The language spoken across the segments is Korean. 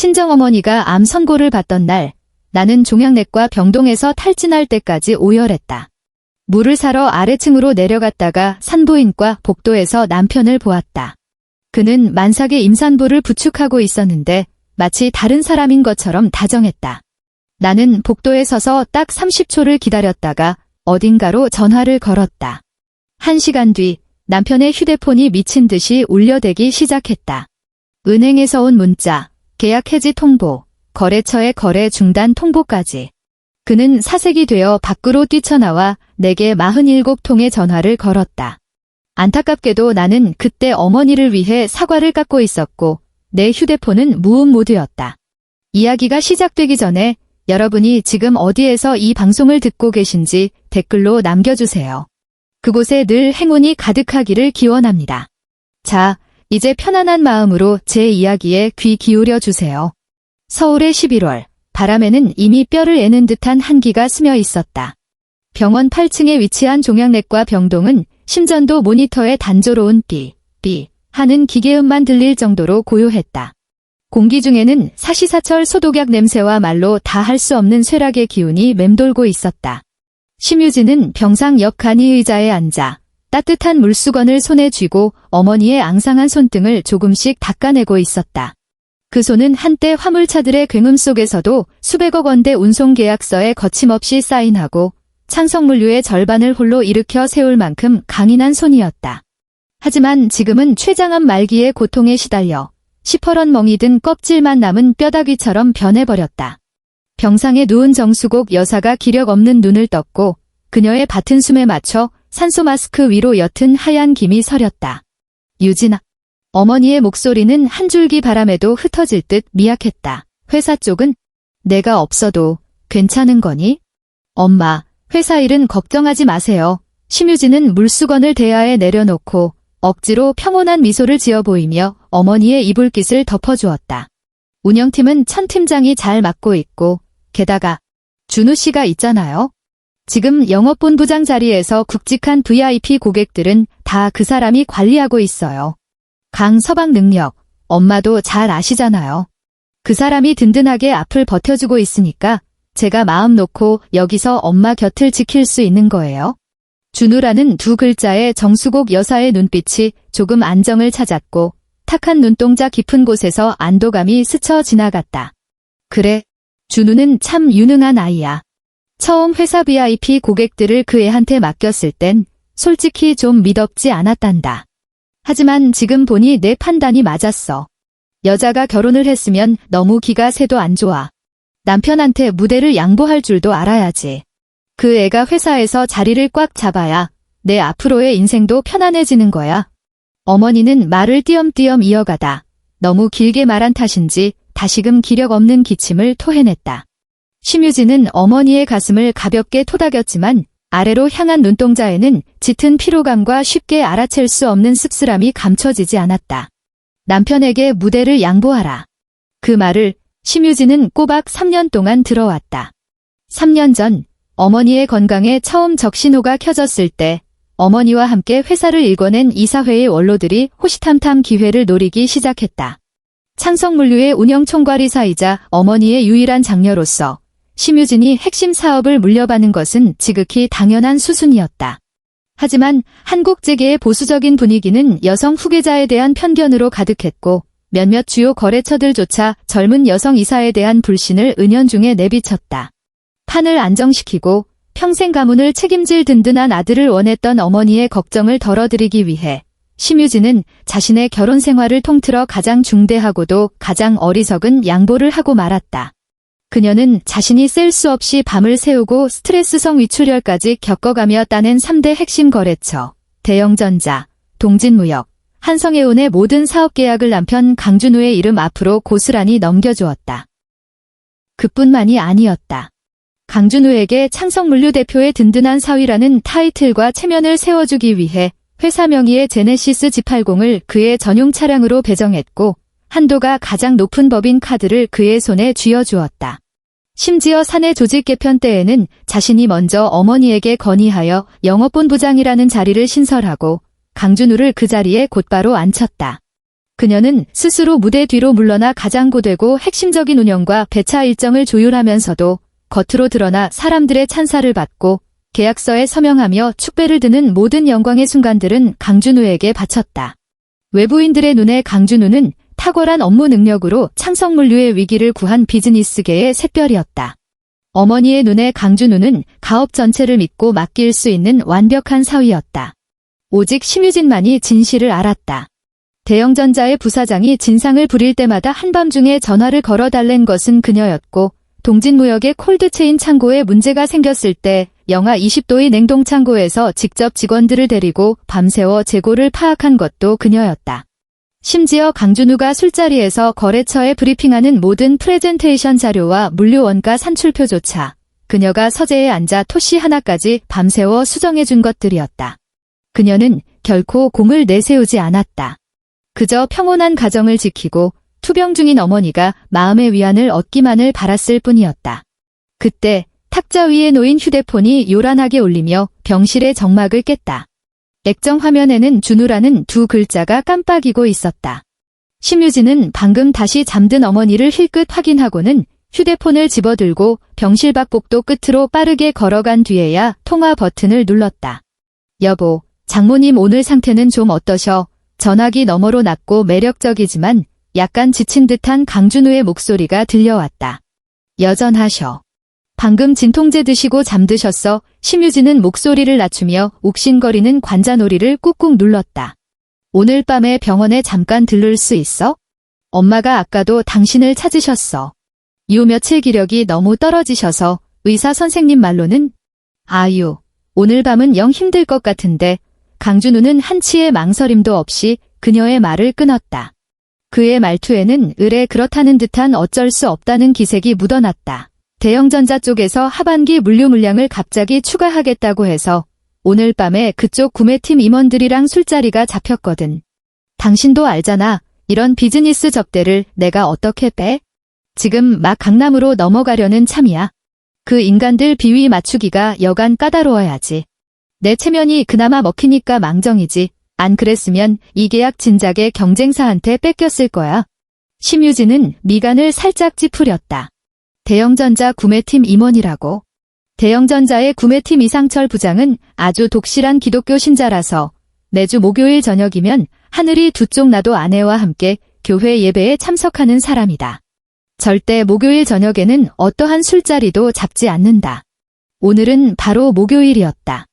친정어머니가 암 선고를 받던 날, 나는 종양내과 병동에서 탈진할 때까지 오열했다. 물을 사러 아래층으로 내려갔다가 산부인과 복도에서 남편을 보았다. 그는 만삭의 임산부를 부축하고 있었는데 마치 다른 사람인 것처럼 다정했다. 나는 복도에 서서 딱 30초를 기다렸다가 어딘가로 전화를 걸었다. 1시간 뒤 남편의 휴대폰이 미친 듯이 울려대기 시작했다. 은행에서 온 문자, 계약 해지 통보, 거래처의 거래 중단 통보까지. 그는 사색이 되어 밖으로 뛰쳐나와 내게 47통의 전화를 걸었다. 안타깝게도 나는 그때 어머니를 위해 사과를 깎고 있었고 내 휴대폰은 무음 모드였다. 이야기가 시작되기 전에 여러분이 지금 어디에서 이 방송을 듣고 계신지 댓글로 남겨주세요. 그곳에 늘 행운이 가득하기를 기원합니다. 자, 이제 편안한 마음으로 제 이야기에 귀 기울여 주세요. 서울의 11월, 바람에는 이미 뼈를 애는 듯한 한기가 스며 있었다. 병원 8층에 위치한 종양내과 병동은 심전도 모니터에 단조로운 삐 하는 기계음만 들릴 정도로 고요했다. 공기 중에는 사시사철 소독약 냄새와 말로 다 할 수 없는 쇠락의 기운이 맴돌고 있었다. 심유진은 병상 옆 간이 의자에 앉아 따뜻한 물수건을 손에 쥐고 어머니의 앙상한 손등을 조금씩 닦아내고 있었다. 그 손은 한때 화물차들의 굉음 속에서도 수백억 원대 운송계약서에 거침없이 사인하고 창성물류의 절반을 홀로 일으켜 세울 만큼 강인한 손이었다. 하지만 지금은 췌장암 말기의 고통에 시달려 시퍼런 멍이 든 껍질만 남은 뼈다귀처럼 변해버렸다. 병상에 누운 정수곡 여사가 기력 없는 눈을 떴고 그녀의 밭은 숨에 맞춰 산소 마스크 위로 옅은 하얀 김이 서렸다. 유진아. 어머니의 목소리는 한 줄기 바람에도 흩어질 듯 미약했다. 회사 쪽은? 내가 없어도 괜찮은 거니? 엄마, 회사 일은 걱정하지 마세요. 심유진은 물수건을 대야에 내려놓고 억지로 평온한 미소를 지어 보이며 어머니의 이불깃을 덮어주었다. 운영팀은 천 팀장이 잘 맡고 있고 게다가 준우 씨가 있잖아요. 지금 영업본부장 자리에서 굵직한 VIP 고객들은 다 그 사람이 관리하고 있어요. 강서방 능력, 엄마도 잘 아시잖아요. 그 사람이 든든하게 앞을 버텨주고 있으니까 제가 마음 놓고 여기서 엄마 곁을 지킬 수 있는 거예요. 준우라는 두 글자의 정수곡 여사의 눈빛이 조금 안정을 찾았고 탁한 눈동자 깊은 곳에서 안도감이 스쳐 지나갔다. 그래, 준우는 참 유능한 아이야. 처음 회사 VIP 고객들을 그 애한테 맡겼을 땐 솔직히 좀 미덥지 않았단다. 하지만 지금 보니 내 판단이 맞았어. 여자가 결혼을 했으면 너무 기가 새도 안 좋아. 남편한테 무대를 양보할 줄도 알아야지. 그 애가 회사에서 자리를 꽉 잡아야 내 앞으로의 인생도 편안해지는 거야. 어머니는 말을 띄엄띄엄 이어가다 너무 길게 말한 탓인지 다시금 기력 없는 기침을 토해냈다. 심유진은 어머니의 가슴을 가볍게 토닥였지만 아래로 향한 눈동자에는 짙은 피로감과 쉽게 알아챌 수 없는 씁쓸함이 감춰지지 않았다. 남편에게 무대를 양보하라. 그 말을 심유진은 꼬박 3년 동안 들어왔다. 3년 전 어머니의 건강에 처음 적신호가 켜졌을 때 어머니와 함께 회사를 일궈낸 이사회의 원로들이 호시탐탐 기회를 노리기 시작했다. 창성물류의 운영총괄이사이자 어머니의 유일한 장녀로서 심유진이 핵심 사업을 물려받는 것은 지극히 당연한 수순이었다. 하지만 한국 재계의 보수적인 분위기는 여성 후계자에 대한 편견으로 가득했고 몇몇 주요 거래처들조차 젊은 여성 이사에 대한 불신을 은연중에 내비쳤다. 판을 안정시키고 평생 가문을 책임질 든든한 아들을 원했던 어머니의 걱정을 덜어드리기 위해 심유진은 자신의 결혼 생활을 통틀어 가장 중대하고도 가장 어리석은 양보를 하고 말았다. 그녀는 자신이 셀 수 없이 밤을 새우고 스트레스성 위출혈까지 겪어가며 따낸 3대 핵심 거래처, 대영전자, 동진무역, 한성해운의 모든 사업계약을 남편 강준우의 이름 앞으로 고스란히 넘겨주었다. 그뿐만이 아니었다. 강준우에게 창성물류 대표의 든든한 사위라는 타이틀과 체면을 세워주기 위해 회사 명의의 제네시스 G80을 그의 전용 차량으로 배정했고 한도가 가장 높은 법인 카드를 그의 손에 쥐어주었다. 심지어 사내 조직 개편 때에는 자신이 먼저 어머니에게 건의하여 영업본부장이라는 자리를 신설하고 강준우를 그 자리에 곧바로 앉혔다. 그녀는 스스로 무대 뒤로 물러나 가장고되고 핵심적인 운영과 배차 일정을 조율하면서도 겉으로 드러나 사람들의 찬사를 받고 계약서에 서명하며 축배를 드는 모든 영광의 순간들은 강준우에게 바쳤다. 외부인들의 눈에 강준우는 탁월한 업무 능력으로 창성물류의 위기를 구한 비즈니스계의 샛별이었다. 어머니의 눈에 강준우는 가업 전체를 믿고 맡길 수 있는 완벽한 사위였다. 오직 심유진만이 진실을 알았다. 대영전자의 부사장이 진상을 부릴 때마다 한밤중에 전화를 걸어 달랜 것은 그녀였고, 동진무역의 콜드체인 창고에 문제가 생겼을 때 영하 20도의 냉동창고에서 직접 직원들을 데리고 밤새워 재고를 파악한 것도 그녀였다. 심지어 강준우가 술자리에서 거래처에 브리핑하는 모든 프레젠테이션 자료와 물류 원가 산출표조차 그녀가 서재에 앉아 토시 하나까지 밤새워 수정해준 것들이었다. 그녀는 결코 공을 내세우지 않았다. 그저 평온한 가정을 지키고 투병 중인 어머니가 마음의 위안을 얻기만을 바랐을 뿐이었다. 그때 탁자 위에 놓인 휴대폰이 요란하게 울리며 병실의 정막을 깼다. 액정 화면에는 준우라는 두 글자가 깜빡이고 있었다. 심유진은 방금 다시 잠든 어머니를 힐끗 확인하고는 휴대폰을 집어들고 병실 밖 복도 끝으로 빠르게 걸어간 뒤에야 통화 버튼을 눌렀다. 여보, 장모님 오늘 상태는 좀 어떠셔? 전화기 너머로 낮고 매력적이지만 약간 지친 듯한 강준우의 목소리가 들려왔다. 여전하셔. 방금 진통제 드시고 잠드셨어? 심유진은 목소리를 낮추며 욱신거리는 관자놀이를 꾹꾹 눌렀다. 오늘 밤에 병원에 잠깐 들를 수 있어? 엄마가 아까도 당신을 찾으셨어. 요 며칠 기력이 너무 떨어지셔서 의사 선생님 말로는 아유, 오늘 밤은 영 힘들 것 같은데. 강준우는 한치의 망설임도 없이 그녀의 말을 끊었다. 그의 말투에는 을에 그렇다는 듯한 어쩔 수 없다는 기색이 묻어났다. 대영전자 쪽에서 하반기 물류 물량을 갑자기 추가하겠다고 해서 오늘 밤에 그쪽 구매팀 임원들이랑 술자리가 잡혔거든. 당신도 알잖아. 이런 비즈니스 접대를 내가 어떻게 빼? 지금 막 강남으로 넘어가려는 참이야. 그 인간들 비위 맞추기가 여간 까다로워야지. 내 체면이 그나마 먹히니까 망정이지. 안 그랬으면 이 계약 진작에 경쟁사한테 뺏겼을 거야. 심유진은 미간을 살짝 찌푸렸다. 대영전자 구매팀 임원이라고. 대영전자의 구매팀 이상철 부장은 아주 독실한 기독교 신자라서 매주 목요일 저녁이면 하늘이 두 쪽 나도 아내와 함께 교회 예배에 참석하는 사람이다. 절대 목요일 저녁에는 어떠한 술자리도 잡지 않는다. 오늘은 바로 목요일이었다.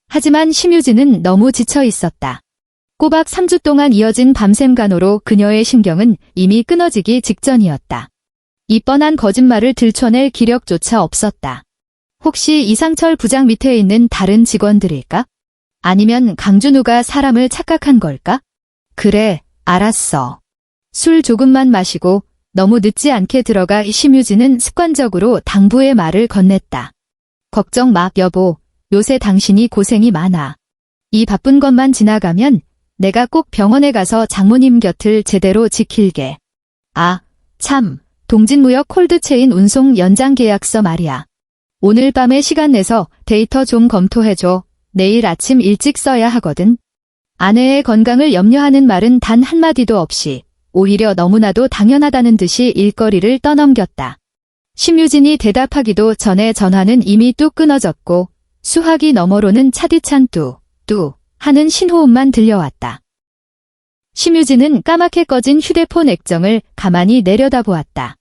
하지만 심유진은 너무 지쳐 있었다. 꼬박 3주 동안 이어진 밤샘 간호로 그녀의 신경은 이미 끊어지기 직전이었다. 이 뻔한 거짓말을 들춰낼 기력조차 없었다. 혹시 이상철 부장 밑에 있는 다른 직원들일까? 아니면 강준우가 사람을 착각한 걸까? 그래, 알았어. 술 조금만 마시고 너무 늦지 않게 들어가. 심유진은 습관적으로 당부의 말을 건넸다. 걱정 마, 여보. 요새 당신이 고생이 많아. 이 바쁜 것만 지나가면 내가 꼭 병원에 가서 장모님 곁을 제대로 지킬게. 아, 참, 동진무역 콜드체인 운송 연장 계약서 말이야. 오늘 밤에 시간 내서 데이터 좀 검토해줘. 내일 아침 일찍 써야 하거든. 아내의 건강을 염려하는 말은 단 한마디도 없이 오히려 너무나도 당연하다는 듯이 일거리를 떠넘겼다. 심유진이 대답하기도 전에 전화는 이미 뚝 끊어졌고 수화기 너머로는 차디찬 뚜 하는 신호음만 들려왔다. 심유진은 까맣게 꺼진 휴대폰 액정을 가만히 내려다보았다.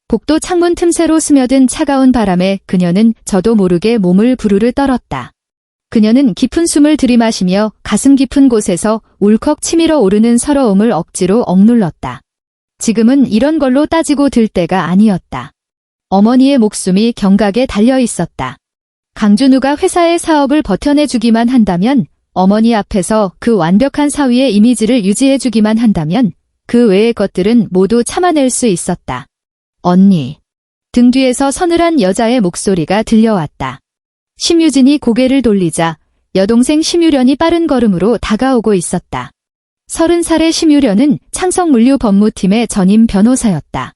복도 창문 틈새로 스며든 차가운 바람에 그녀는 저도 모르게 몸을 부르르 떨었다. 그녀는 깊은 숨을 들이마시며 가슴 깊은 곳에서 울컥 치밀어 오르는 서러움을 억지로 억눌렀다. 지금은 이런 걸로 따지고 들 때가 아니었다. 어머니의 목숨이 경각에 달려 있었다. 강준우가 회사의 사업을 버텨내주기만 한다면, 어머니 앞에서 그 완벽한 사위의 이미지를 유지해주기만 한다면 그 외의 것들은 모두 참아낼 수 있었다. 언니. 등 뒤에서 서늘한 여자의 목소리가 들려왔다. 심유진이 고개를 돌리자 여동생 심유련이 빠른 걸음으로 다가오고 있었다. 30살의 심유련은 창성물류 법무팀의 전임 변호사였다.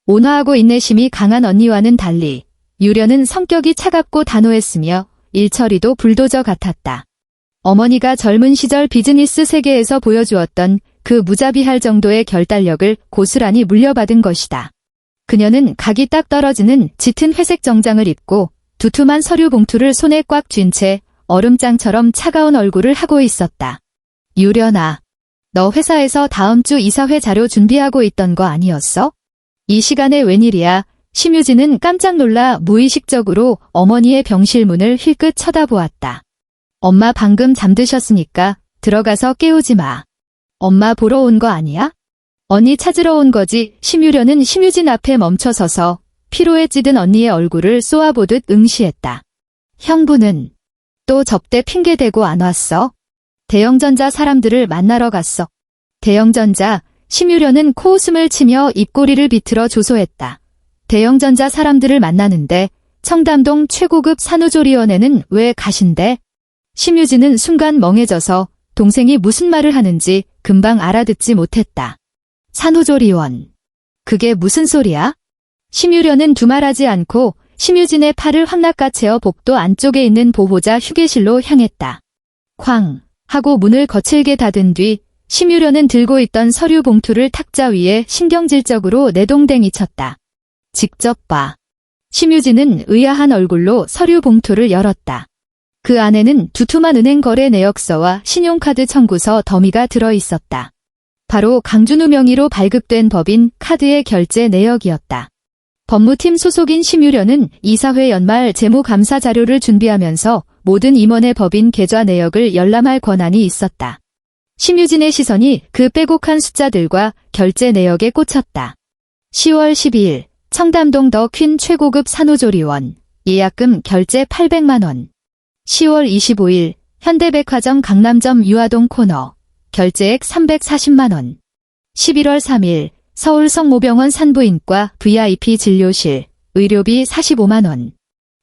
온화하고 인내심이 강한 언니와는 달리 유련은 성격이 차갑고 단호했으며 일처리도 불도저 같았다. 어머니가 젊은 시절 비즈니스 세계에서 보여주었던 그 무자비할 정도의 결단력을 고스란히 물려받은 것이다. 그녀는 각이 딱 떨어지는 짙은 회색 정장을 입고 두툼한 서류 봉투를 손에 꽉 쥔 채 얼음장처럼 차가운 얼굴을 하고 있었다. 유련아, 너 회사에서 다음 주 이사회 자료 준비하고 있던 거 아니었어? 이 시간에 웬일이야? 심유진은 깜짝 놀라 무의식적으로 어머니의 병실 문을 힐끗 쳐다보았다. 엄마 방금 잠드셨으니까 들어가서 깨우지 마. 엄마 보러 온 거 아니야? 언니 찾으러 온 거지. 심유련은 심유진 앞에 멈춰서서 피로에 찌든 언니의 얼굴을 쏘아보듯 응시했다. 형부는 또 접대 핑계대고 안 왔어? 대영전자 사람들을 만나러 갔어. 대영전자, 심유련은 코웃음을 치며 입꼬리를 비틀어 조소했다. 대영전자 사람들을 만나는데 청담동 최고급 산후조리원에는 왜 가신대? 심유진은 순간 멍해져서 동생이 무슨 말을 하는지 금방 알아듣지 못했다. 산후조리원. 그게 무슨 소리야? 심유련은 두말하지 않고 심유진의 팔을 확 낚아채어 복도 안쪽에 있는 보호자 휴게실로 향했다. 쾅 하고 문을 거칠게 닫은 뒤 심유련은 들고 있던 서류 봉투를 탁자 위에 신경질적으로 내동댕이 쳤다. 직접 봐. 심유진은 의아한 얼굴로 서류 봉투를 열었다. 그 안에는 두툼한 은행 거래 내역서와 신용카드 청구서 더미가 들어있었다. 바로 강준우 명의로 발급된 법인 카드의 결제 내역이었다. 법무팀 소속인 심유련은 이사회 연말 재무감사 자료를 준비하면서 모든 임원의 법인 계좌 내역을 열람할 권한이 있었다. 심유진의 시선이 그 빼곡한 숫자들과 결제 내역에 꽂혔다. 10월 12일 청담동 더 퀸 최고급 산후조리원 예약금 결제 800만 원. 10월 25일 현대백화점 강남점 유아동 코너 결제액 340만 원. 11월 3일 서울 성모병원 산부인과 VIP 진료실 의료비 45만 원.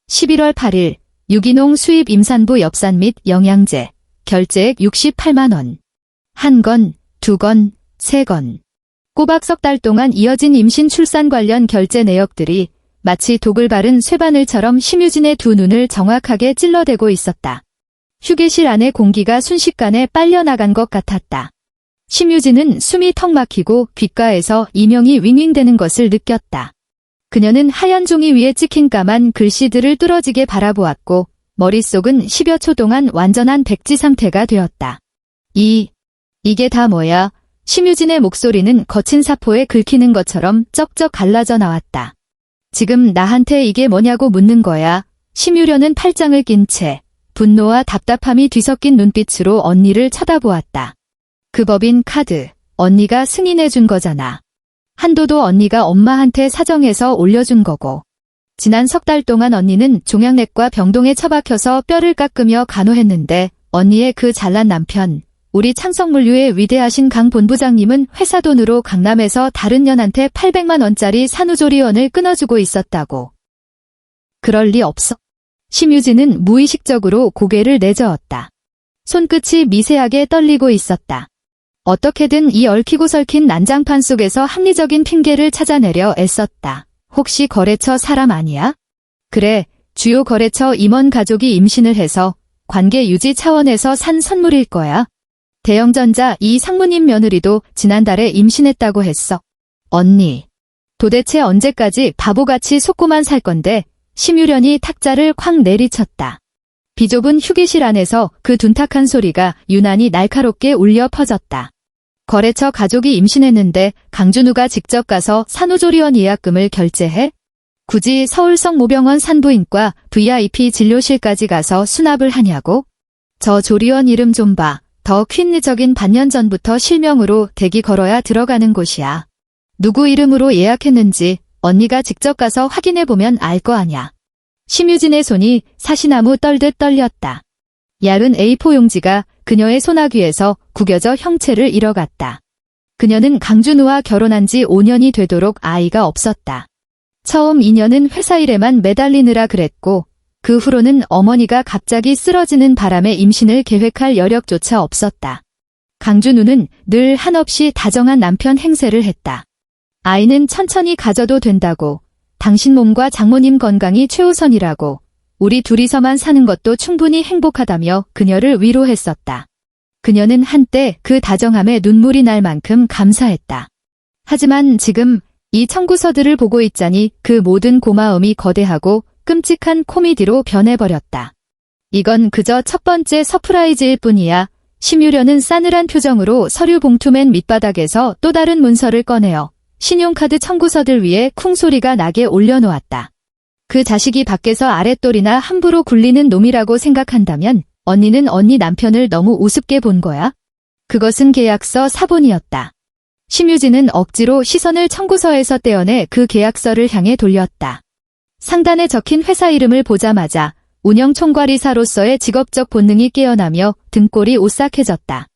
11월 8일 유기농 수입 임산부 엽산 및 영양제 결제액 68만 원. 한 건, 두 건, 세 건. 꼬박 석 달 동안 이어진 임신 출산 관련 결제 내역들이 마치 독을 바른 쇠바늘처럼 심유진의 두 눈을 정확하게 찔러대고 있었다. 휴게실 안의 공기가 순식간에 빨려나간 것 같았다. 심유진은 숨이 턱 막히고 귓가에서 이명이 윙윙대는 것을 느꼈다. 그녀는 하얀 종이 위에 찍힌 까만 글씨들을 뚫어지게 바라보았고 머릿속은 10여 초 동안 완전한 백지 상태가 되었다. 이게 다 뭐야? 심유진의 목소리는 거친 사포에 긁히는 것처럼 쩍쩍 갈라져 나왔다. 지금 나한테 이게 뭐냐고 묻는 거야. 심유련은 팔짱을 낀 채 분노와 답답함이 뒤섞인 눈빛으로 언니를 쳐다보았다. 그 법인 카드, 언니가 승인해준 거잖아. 한도도 언니가 엄마한테 사정해서 올려준 거고. 지난 석 달 동안 언니는 종양내과 병동에 처박혀서 뼈를 깎으며 간호했는데 언니의 그 잘난 남편, 우리 창성물류의 위대하신 강 본부장님은 회사 돈으로 강남에서 다른 년한테 800만 원짜리 산후조리원을 끊어주고 있었다고. 그럴 리 없어. 심유진은 무의식적으로 고개를 내저었다. 손끝이 미세하게 떨리고 있었다. 어떻게든 이 얽히고 설킨 난장판 속에서 합리적인 핑계를 찾아내려 애썼다. 혹시 거래처 사람 아니야? 그래, 주요 거래처 임원 가족이 임신을 해서 관계 유지 차원에서 산 선물일 거야. 대영전자 이 상무님 며느리도 지난달에 임신했다고 했어. 언니, 도대체 언제까지 바보같이 속고만 살 건데? 심유련이 탁자를 쾅 내리쳤다. 비좁은 휴게실 안에서 그 둔탁한 소리가 유난히 날카롭게 울려 퍼졌다. 거래처 가족이 임신했는데 강준우가 직접 가서 산후조리원 예약금을 결제해? 굳이 서울성 모병원 산부인과 VIP 진료실까지 가서 수납을 하냐고? 저 조리원 이름 좀 봐. 더 퀸리적인 반년 전부터 실명으로 대기 걸어야 들어가는 곳이야. 누구 이름으로 예약했는지 언니가 직접 가서 확인해보면 알 거 아냐. 심유진의 손이 사시나무 떨듯 떨렸다. 얇은 A4 용지가 그녀의 손아귀에서 구겨져 형체를 잃어갔다. 그녀는 강준우와 결혼한 지 5년이 되도록 아이가 없었다. 처음 인연은 회사 일에만 매달리느라 그랬고 그 후로는 어머니가 갑자기 쓰러지는 바람에 임신을 계획할 여력조차 없었다. 강준우는 늘 한없이 다정한 남편 행세를 했다. 아이는 천천히 가져도 된다고, 당신 몸과 장모님 건강이 최우선이라고, 우리 둘이서만 사는 것도 충분히 행복하다며 그녀를 위로했었다. 그녀는 한때 그 다정함에 눈물이 날 만큼 감사했다. 하지만 지금 이 청구서들을 보고 있자니 그 모든 고마움이 거대하고 끔찍한 코미디로 변해버렸다. 이건 그저 첫 번째 서프라이즈일 뿐이야. 심유련은 싸늘한 표정으로 서류 봉투 맨 밑바닥에서 또 다른 문서를 꺼내어 신용카드 청구서들 위에 쿵소리가 나게 올려놓았다. 그 자식이 밖에서 아랫돌이나 함부로 굴리는 놈이라고 생각한다면 언니는 언니 남편을 너무 우습게 본 거야? 그것은 계약서 사본이었다. 심유진은 억지로 시선을 청구서에서 떼어내 그 계약서를 향해 돌렸다. 상단에 적힌 회사 이름을 보자마자 운영총괄이사로서의 직업적 본능이 깨어나며 등골이 오싹해졌다.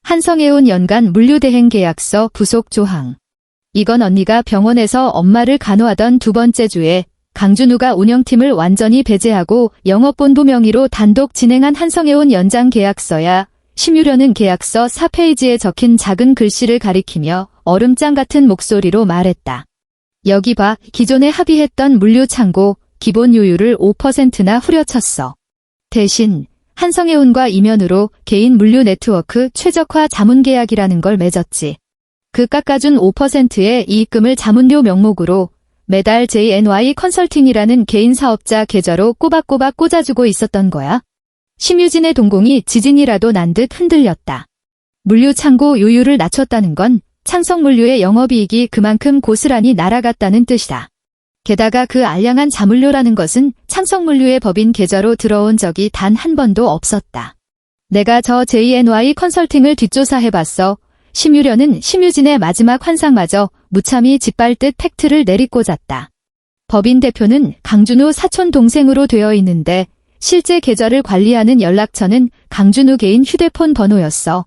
한성해운 연간 물류대행 계약서 부속 조항. 이건 언니가 병원에서 엄마를 간호하던 두 번째 주에 강준우가 운영팀을 완전히 배제하고 영업본부 명의로 단독 진행한 한성해운 연장 계약서야. 심유련은 계약서 4페이지에 적힌 작은 글씨를 가리키며 얼음장 같은 목소리로 말했다. 여기 봐, 기존에 합의했던 물류창고 기본 요율을 5%나 후려쳤어. 대신 한성해운과 이면으로 개인 물류 네트워크 최적화 자문계약이라는 걸 맺었지. 그 깎아준 5%의 이익금을 자문료 명목으로 매달 JNY 컨설팅이라는 개인 사업자 계좌로 꼬박꼬박 꽂아주고 있었던 거야. 심유진의 동공이 지진이라도 난 듯 흔들렸다. 물류창고 요율을 낮췄다는 건 창성물류의 영업이익이 그만큼 고스란히 날아갔다는 뜻이다. 게다가 그 알량한 자물료라는 것은 창성물류의 법인 계좌로 들어온 적이 단 한 번도 없었다. 내가 저 JNY 컨설팅을 뒷조사해봤어. 심유련은 심유진의 마지막 환상마저 무참히 짓밟듯 팩트를 내리꽂았다. 법인 대표는 강준우 사촌 동생으로 되어 있는데 실제 계좌를 관리하는 연락처는 강준우 개인 휴대폰 번호였어.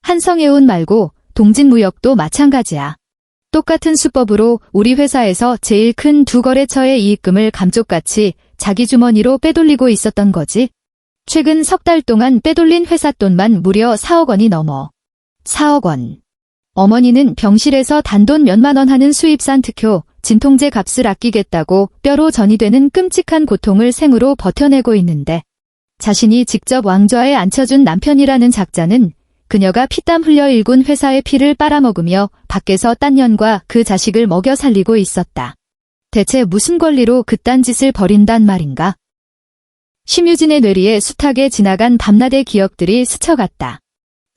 한성해운 말고 동진무역도 마찬가지야. 똑같은 수법으로 우리 회사에서 제일 큰 두 거래처의 이익금을 감쪽같이 자기 주머니로 빼돌리고 있었던 거지. 최근 석 달 동안 빼돌린 회사 돈만 무려 4억 원이 넘어. 4억 원. 어머니는 병실에서 단돈 몇만 원 하는 수입산 특효, 진통제 값을 아끼겠다고 뼈로 전이 되는 끔찍한 고통을 생으로 버텨내고 있는데 자신이 직접 왕좌에 앉혀준 남편이라는 작자는 그녀가 피땀 흘려 일군 회사의 피를 빨아먹으며 밖에서 딴 년과 그 자식을 먹여 살리고 있었다. 대체 무슨 권리로 그딴 짓을 벌인단 말인가? 심유진의 뇌리에 숱하게 지나간 밤낮의 기억들이 스쳐갔다.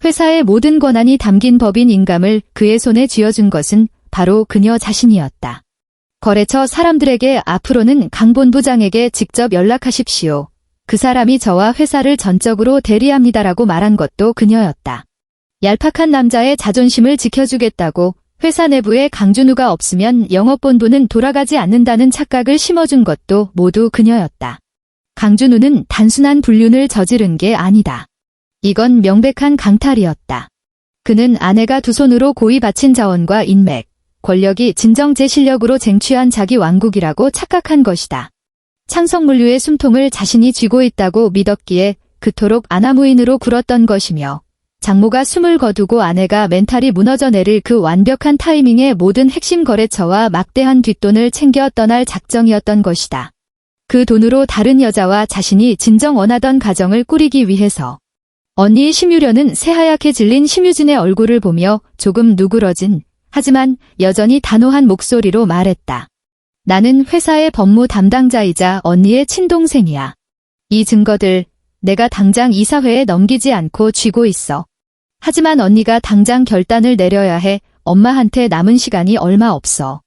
회사의 모든 권한이 담긴 법인 인감을 그의 손에 쥐어준 것은 바로 그녀 자신이었다. 거래처 사람들에게 앞으로는 강 본부장에게 직접 연락하십시오. 그 사람이 저와 회사를 전적으로 대리합니다라고 말한 것도 그녀였다. 얄팍한 남자의 자존심을 지켜주겠다고 회사 내부에 강준우가 없으면 영업본부는 돌아가지 않는다는 착각을 심어준 것도 모두 그녀였다. 강준우는 단순한 불륜을 저지른 게 아니다. 이건 명백한 강탈이었다. 그는 아내가 두 손으로 고이 바친 자원과 인맥, 권력이 진정 제 실력으로 쟁취한 자기 왕국이라고 착각한 것이다. 창성물류의 숨통을 자신이 쥐고 있다고 믿었기에 그토록 아나무인으로 굴었던 것이며 장모가 숨을 거두고 아내가 멘탈이 무너져 내릴 그 완벽한 타이밍에 모든 핵심 거래처와 막대한 뒷돈을 챙겨 떠날 작정이었던 것이다. 그 돈으로 다른 여자와 자신이 진정 원하던 가정을 꾸리기 위해서. 언니 심유련은 새하얗게 질린 심유진의 얼굴을 보며 조금 누그러진 하지만 여전히 단호한 목소리로 말했다. 나는 회사의 법무 담당자이자 언니의 친동생이야. 이 증거들 내가 당장 이사회에 넘기지 않고 쥐고 있어. 하지만 언니가 당장 결단을 내려야 해. 엄마한테 남은 시간이 얼마 없어.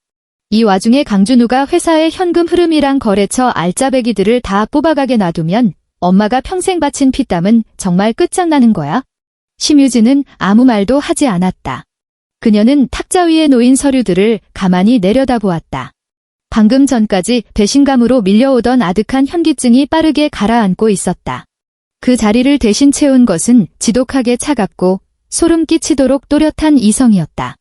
이 와중에 강준우가 회사의 현금 흐름이랑 거래처 알짜배기들을 다 뽑아가게 놔두면 엄마가 평생 바친 피땀은 정말 끝장나는 거야. 심유진은 아무 말도 하지 않았다. 그녀는 탁자 위에 놓인 서류들을 가만히 내려다보았다. 방금 전까지 배신감으로 밀려오던 아득한 현기증이 빠르게 가라앉고 있었다. 그 자리를 대신 채운 것은 지독하게 차갑고 소름 끼치도록 또렷한 이성이었다.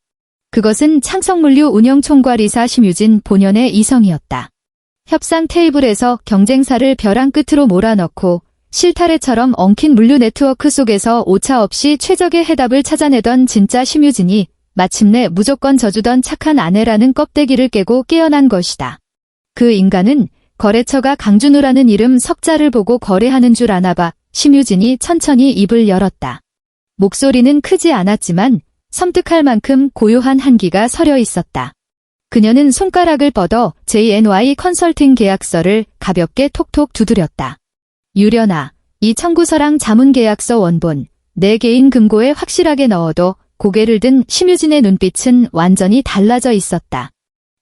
그것은 창성물류 운영총괄이사 심유진 본연의 이성이었다. 협상 테이블에서 경쟁사를 벼랑 끝으로 몰아넣고 실타래처럼 엉킨 물류 네트워크 속에서 오차 없이 최적의 해답을 찾아내던 진짜 심유진이 마침내 무조건 져주던 착한 아내라는 껍데기를 깨고 깨어난 것이다. 그 인간은 거래처가 강준우라는 이름 석자를 보고 거래하는 줄 아나 봐. 심유진이 천천히 입을 열었다. 목소리는 크지 않았지만 섬뜩할 만큼 고요한 한기가 서려 있었다. 그녀는 손가락을 뻗어 JNY 컨설팅 계약서를 가볍게 톡톡 두드렸다. 유련아, 이 청구서랑 자문계약서 원본, 내 개인 금고에 확실하게 넣어도. 고개를 든 심유진의 눈빛은 완전히 달라져 있었다.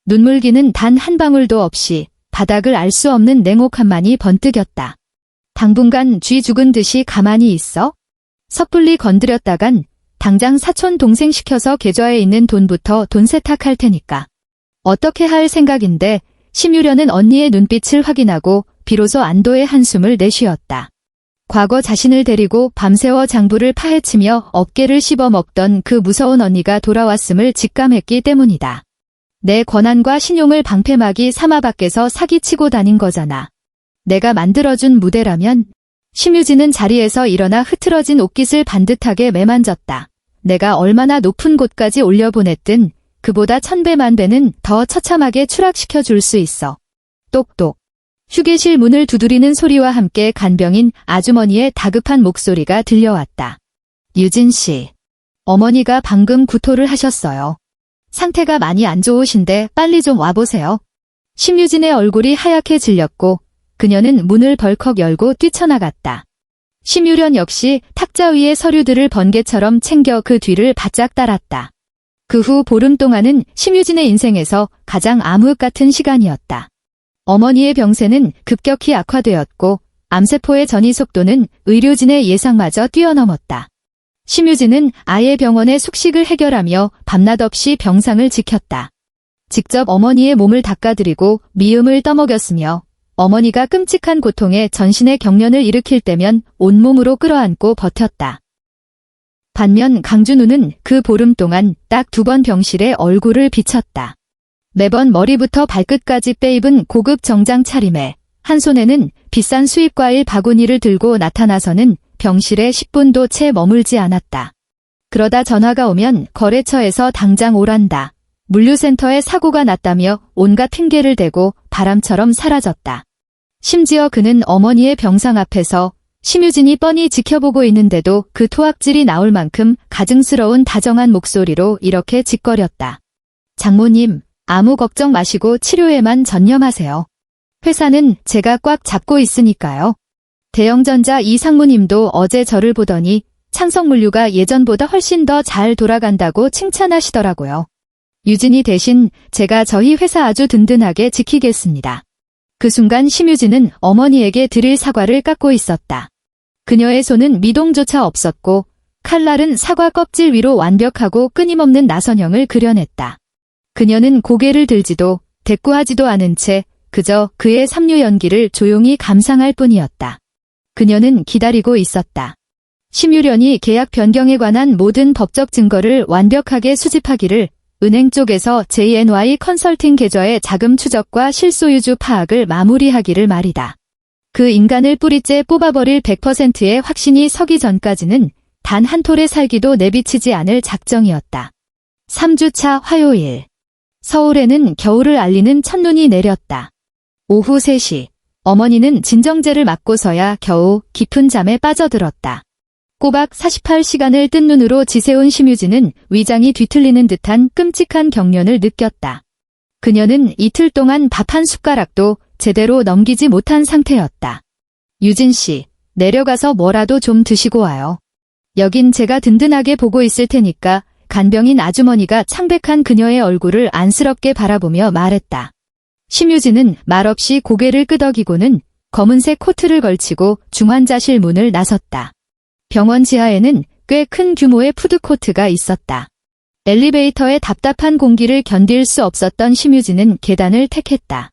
눈물기는 단 한 방울도 없이 바닥을 알 수 없는 냉혹함만이 번뜩였다. 당분간 쥐 죽은 듯이 가만히 있어? 섣불리 건드렸다간 당장 사촌 동생 시켜서 계좌에 있는 돈부터 돈 세탁할 테니까. 어떻게 할 생각인데 심유련은 언니의 눈빛을 확인하고 비로소 안도의 한숨을 내쉬었다. 과거 자신을 데리고 밤새워 장부를 파헤치며 어깨를 씹어먹던 그 무서운 언니가 돌아왔음을 직감했기 때문이다. 내 권한과 신용을 방패막이 삼아 밖에서 사기치고 다닌 거잖아. 내가 만들어준 무대라면. 심유진은 자리에서 일어나 흐트러진 옷깃을 반듯하게 매만졌다. 내가 얼마나 높은 곳까지 올려보냈든 그보다 1000배 만배는 더 처참하게 추락시켜 줄 수 있어. 똑똑. 휴게실 문을 두드리는 소리와 함께 간병인 아주머니의 다급한 목소리가 들려왔다. 유진 씨. 어머니가 방금 구토를 하셨어요. 상태가 많이 안 좋으신데 빨리 좀 와보세요. 심유진의 얼굴이 하얗게 질렸고 그녀는 문을 벌컥 열고 뛰쳐나갔다. 심유련 역시 탁자 위의 서류들을 번개처럼 챙겨 그 뒤를 바짝 따랐다. 그 후 보름 동안은 심유진의 인생에서 가장 암흑 같은 시간이었다. 어머니의 병세는 급격히 악화되었고 암세포의 전이 속도는 의료진의 예상마저 뛰어넘었다. 심유진은 아예 병원의 숙식을 해결하며 밤낮 없이 병상을 지켰다. 직접 어머니의 몸을 닦아드리고 미음을 떠먹였으며 어머니가 끔찍한 고통에 전신의 경련을 일으킬 때면 온몸으로 끌어안고 버텼다. 반면 강준우는 그 보름 동안 딱 2번 병실에 얼굴을 비쳤다. 매번 머리부터 발끝까지 빼입은 고급 정장 차림에 한 손에는 비싼 수입과일 바구니를 들고 나타나서는 병실에 10분도 채 머물지 않았다. 그러다 전화가 오면 거래처에서 당장 오란다. 물류센터에 사고가 났다며 온갖 핑계를 대고 바람처럼 사라졌다. 심지어 그는 어머니의 병상 앞에서 심유진이 뻔히 지켜보고 있는데도 그 토악질이 나올 만큼 가증스러운 다정한 목소리로 이렇게 짓거렸다. 장모님, 아무 걱정 마시고 치료에만 전념하세요. 회사는 제가 꽉 잡고 있으니까요. 대영전자 이 상무님도 어제 저를 보더니 창성물류가 예전보다 훨씬 더 잘 돌아간다고 칭찬하시더라고요. 유진이 대신 제가 저희 회사 아주 든든하게 지키겠습니다. 그 순간 심유진은 어머니에게 드릴 사과를 깎고 있었다. 그녀의 손은 미동조차 없었고 칼날은 사과 껍질 위로 완벽하고 끊임없는 나선형을 그려냈다. 그녀는 고개를 들지도 대꾸하지도 않은 채 그저 그의 삼류 연기를 조용히 감상할 뿐이었다. 그녀는 기다리고 있었다. 심유련이 계약 변경에 관한 모든 법적 증거를 완벽하게 수집하기를, 은행 쪽에서 JNY 컨설팅 계좌의 자금 추적과 실소유주 파악을 마무리하기를 말이다. 그 인간을 뿌리째 뽑아버릴 100%의 확신이 서기 전까지는 단 한 톨의 살기도 내비치지 않을 작정이었다. 3주차 화요일. 서울에는 겨울을 알리는 첫눈이 내렸다. 오후 3시, 어머니는 진정제를 맞고서야 겨우 깊은 잠에 빠져들었다. 꼬박 48시간을 뜬 눈으로 지새운 심유진은 위장이 뒤틀리는 듯한 끔찍한 경련을 느꼈다. 그녀는 이틀 동안 밥 한 숟가락도 제대로 넘기지 못한 상태였다. 유진 씨, 내려가서 뭐라도 좀 드시고 와요. 여긴 제가 든든하게 보고 있을 테니까. 간병인 아주머니가 창백한 그녀의 얼굴을 안쓰럽게 바라보며 말했다. 심유진은 말없이 고개를 끄덕이고는 검은색 코트를 걸치고 중환자실 문을 나섰다. 병원 지하에는 꽤 큰 규모의 푸드코트가 있었다. 엘리베이터의 답답한 공기를 견딜 수 없었던 심유진은 계단을 택했다.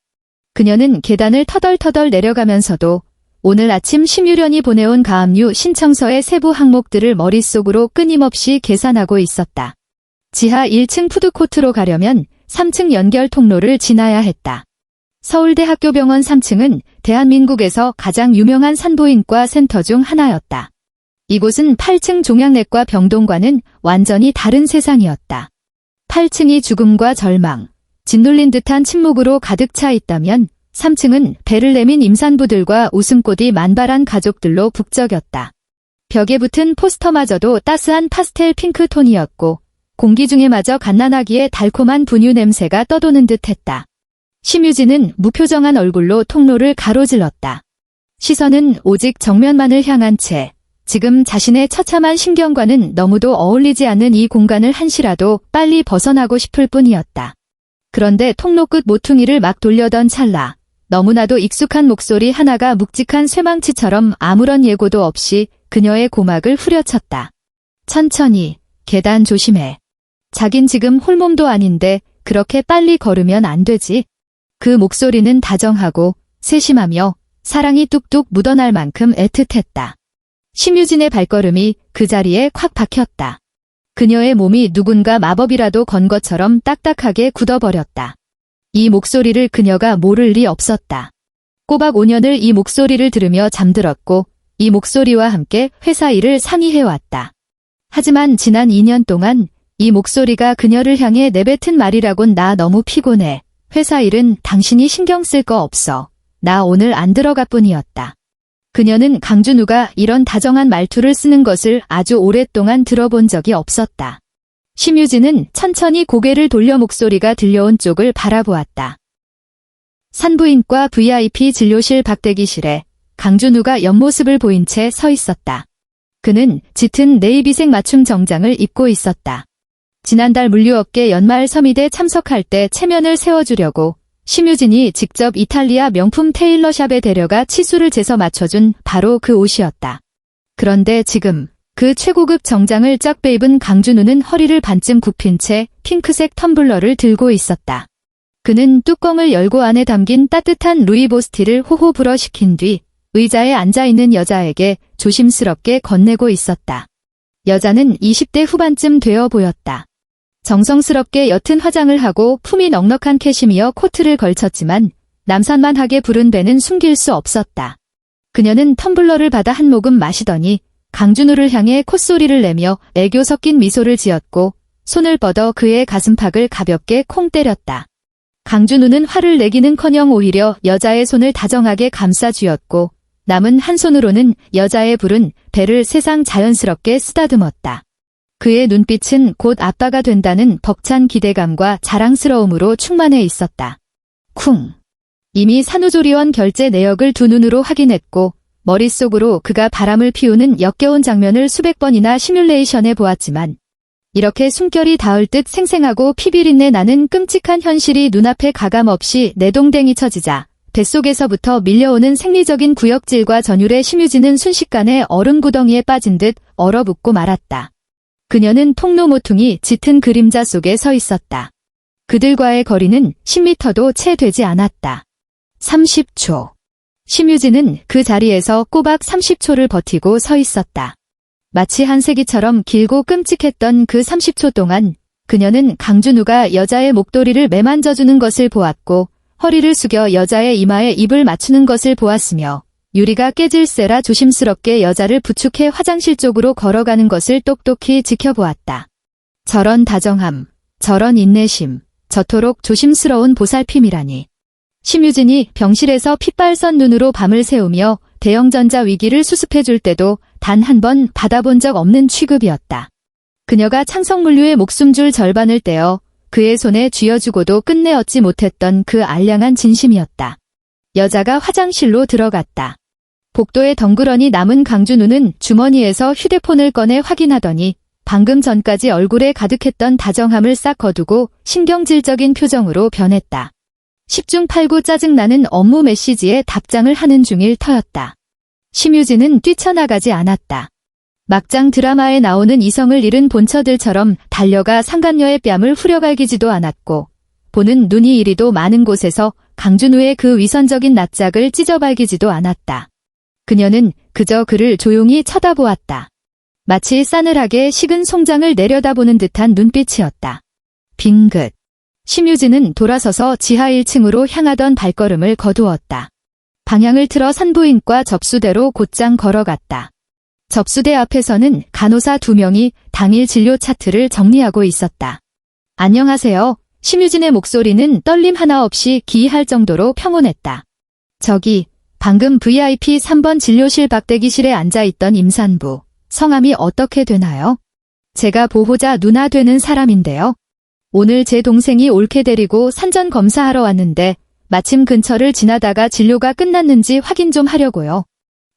그녀는 계단을 터덜터덜 내려가면서도 오늘 아침 심유련이 보내온 가압류 신청서의 세부 항목들을 머릿속으로 끊임없이 계산하고 있었다. 지하 1층 푸드코트로 가려면 3층 연결 통로를 지나야 했다. 서울대학교병원 3층은 대한민국에서 가장 유명한 산부인과 센터 중 하나였다. 이곳은 8층 종양내과 병동과는 완전히 다른 세상이었다. 8층이 죽음과 절망, 짓눌린 듯한 침묵으로 가득 차 있다면 3층은 배를 내민 임산부들과 웃음꽃이 만발한 가족들로 북적였다. 벽에 붙은 포스터마저도 따스한 파스텔 핑크 톤이었고 공기 중에마저 갓난아기의 달콤한 분유 냄새가 떠도는 듯했다. 심유진은 무표정한 얼굴로 통로를 가로질렀다. 시선은 오직 정면만을 향한 채 지금 자신의 처참한 심경과는 너무도 어울리지 않는 이 공간을 한시라도 빨리 벗어나고 싶을 뿐이었다. 그런데 통로 끝 모퉁이를 막 돌려던 찰나 너무나도 익숙한 목소리 하나가 묵직한 쇠망치처럼 아무런 예고도 없이 그녀의 고막을 후려쳤다. 천천히, 계단 조심해. 자긴 지금 홀몸도 아닌데 그렇게 빨리 걸으면 안 되지. 그 목소리는 다정하고 세심하며 사랑이 뚝뚝 묻어날 만큼 애틋했다. 심유진의 발걸음이 그 자리에 콱 박혔다. 그녀의 몸이 누군가 마법이라도 건 것처럼 딱딱하게 굳어버렸다. 이 목소리를 그녀가 모를 리 없었다. 꼬박 5년을 이 목소리를 들으며 잠들었고 이 목소리와 함께 회사 일을 상의해왔다. 하지만 지난 2년 동안 이 목소리가 그녀를 향해 내뱉은 말이라곤 나 너무 피곤해. 회사 일은 당신이 신경 쓸 거 없어. 나 오늘 안 들어가 뿐이었다. 그녀는 강준우가 이런 다정한 말투를 쓰는 것을 아주 오랫동안 들어본 적이 없었다. 심유진은 천천히 고개를 돌려 목소리가 들려온 쪽을 바라보았다. 산부인과 VIP 진료실 박대기실에 강준우가 옆모습을 보인 채 서 있었다. 그는 짙은 네이비색 맞춤 정장을 입고 있었다. 지난달 물류업계 연말 서밋에 참석할 때 체면을 세워주려고 심유진이 직접 이탈리아 명품 테일러샵에 데려가 치수를 재서 맞춰준 바로 그 옷이었다. 그런데 지금 그 최고급 정장을 쫙 빼입은 강준우는 허리를 반쯤 굽힌 채 핑크색 텀블러를 들고 있었다. 그는 뚜껑을 열고 안에 담긴 따뜻한 루이보스티를 호호 불어시킨 뒤 의자에 앉아있는 여자에게 조심스럽게 건네고 있었다. 여자는 20대 후반쯤 되어 보였다. 정성스럽게 옅은 화장을 하고 품이 넉넉한 캐시미어 코트를 걸쳤지만 남산만하게 부른 배는 숨길 수 없었다. 그녀는 텀블러를 받아 한 모금 마시더니 강준우를 향해 콧소리를 내며 애교 섞인 미소를 지었고 손을 뻗어 그의 가슴팍을 가볍게 콩 때렸다. 강준우는 화를 내기는커녕 오히려 여자의 손을 다정하게 감싸 쥐었고 남은 한 손으로는 여자의 부른 배를 세상 자연스럽게 쓰다듬었다. 그의 눈빛은 곧 아빠가 된다는 벅찬 기대감과 자랑스러움으로 충만해 있었다. 쿵. 이미 산후조리원 결제 내역을 두 눈으로 확인했고 머릿속으로 그가 바람을 피우는 역겨운 장면을 수백 번이나 시뮬레이션해 보았지만 이렇게 숨결이 닿을 듯 생생하고 피비린내 나는 끔찍한 현실이 눈앞에 가감없이 내동댕이 쳐지자 뱃속에서부터 밀려오는 생리적인 구역질과 전율에 심유진은 순식간에 얼음 구덩이에 빠진 듯 얼어붙고 말았다. 그녀는 통로 모퉁이 짙은 그림자 속에 서 있었다. 그들과의 거리는 10m도 채 되지 않았다. 30초. 심유진은 그 자리에서 꼬박 30초를 버티고 서 있었다. 마치 한 세기처럼 길고 끔찍했던 그 30초 동안 그녀는 강준우가 여자의 목도리를 매만져주는 것을 보았고 허리를 숙여 여자의 이마에 입을 맞추는 것을 보았으며 유리가 깨질세라 조심스럽게 여자를 부축해 화장실 쪽으로 걸어가는 것을 똑똑히 지켜보았다. 저런 다정함, 저런 인내심, 저토록 조심스러운 보살핌이라니. 심유진이 병실에서 핏발선 눈으로 밤을 새우며 대형전자 위기를 수습해줄 때도 단 한 번 받아본 적 없는 취급이었다. 그녀가 창성물류의 목숨줄 절반을 떼어 그의 손에 쥐어주고도 끝내 얻지 못했던 그 알량한 진심이었다. 여자가 화장실로 들어갔다. 복도에 덩그러니 남은 강준우는 주머니에서 휴대폰을 꺼내 확인하더니 방금 전까지 얼굴에 가득했던 다정함을 싹 거두고 신경질적인 표정으로 변했다. 10중 8구 짜증나는 업무 메시지에 답장을 하는 중일 터였다. 심유진은 뛰쳐나가지 않았다. 막장 드라마에 나오는 이성을 잃은 본처들처럼 달려가 상간녀의 뺨을 후려갈기지도 않았고 보는 눈이 이리도 많은 곳에서 강준우의 그 위선적인 낯짝을 찢어발기지도 않았다. 그녀는 그저 그를 조용히 쳐다보았다. 마치 싸늘하게 식은 송장을 내려다보는 듯한 눈빛이었다. 빙긋. 심유진은 돌아서서 지하 1층으로 향하던 발걸음을 거두었다. 방향을 틀어 산부인과 접수대로 곧장 걸어갔다. 접수대 앞에서는 간호사 2명이 당일 진료 차트를 정리하고 있었다. 안녕하세요. 심유진의 목소리는 떨림 하나 없이 기이할 정도로 평온했다. 저기 방금 VIP 3번 진료실 박대기실에 앉아있던 임산부, 성함이 어떻게 되나요? 제가 보호자 누나 되는 사람인데요. 오늘 제 동생이 옳게 데리고 산전 검사하러 왔는데 마침 근처를 지나다가 진료가 끝났는지 확인 좀 하려고요.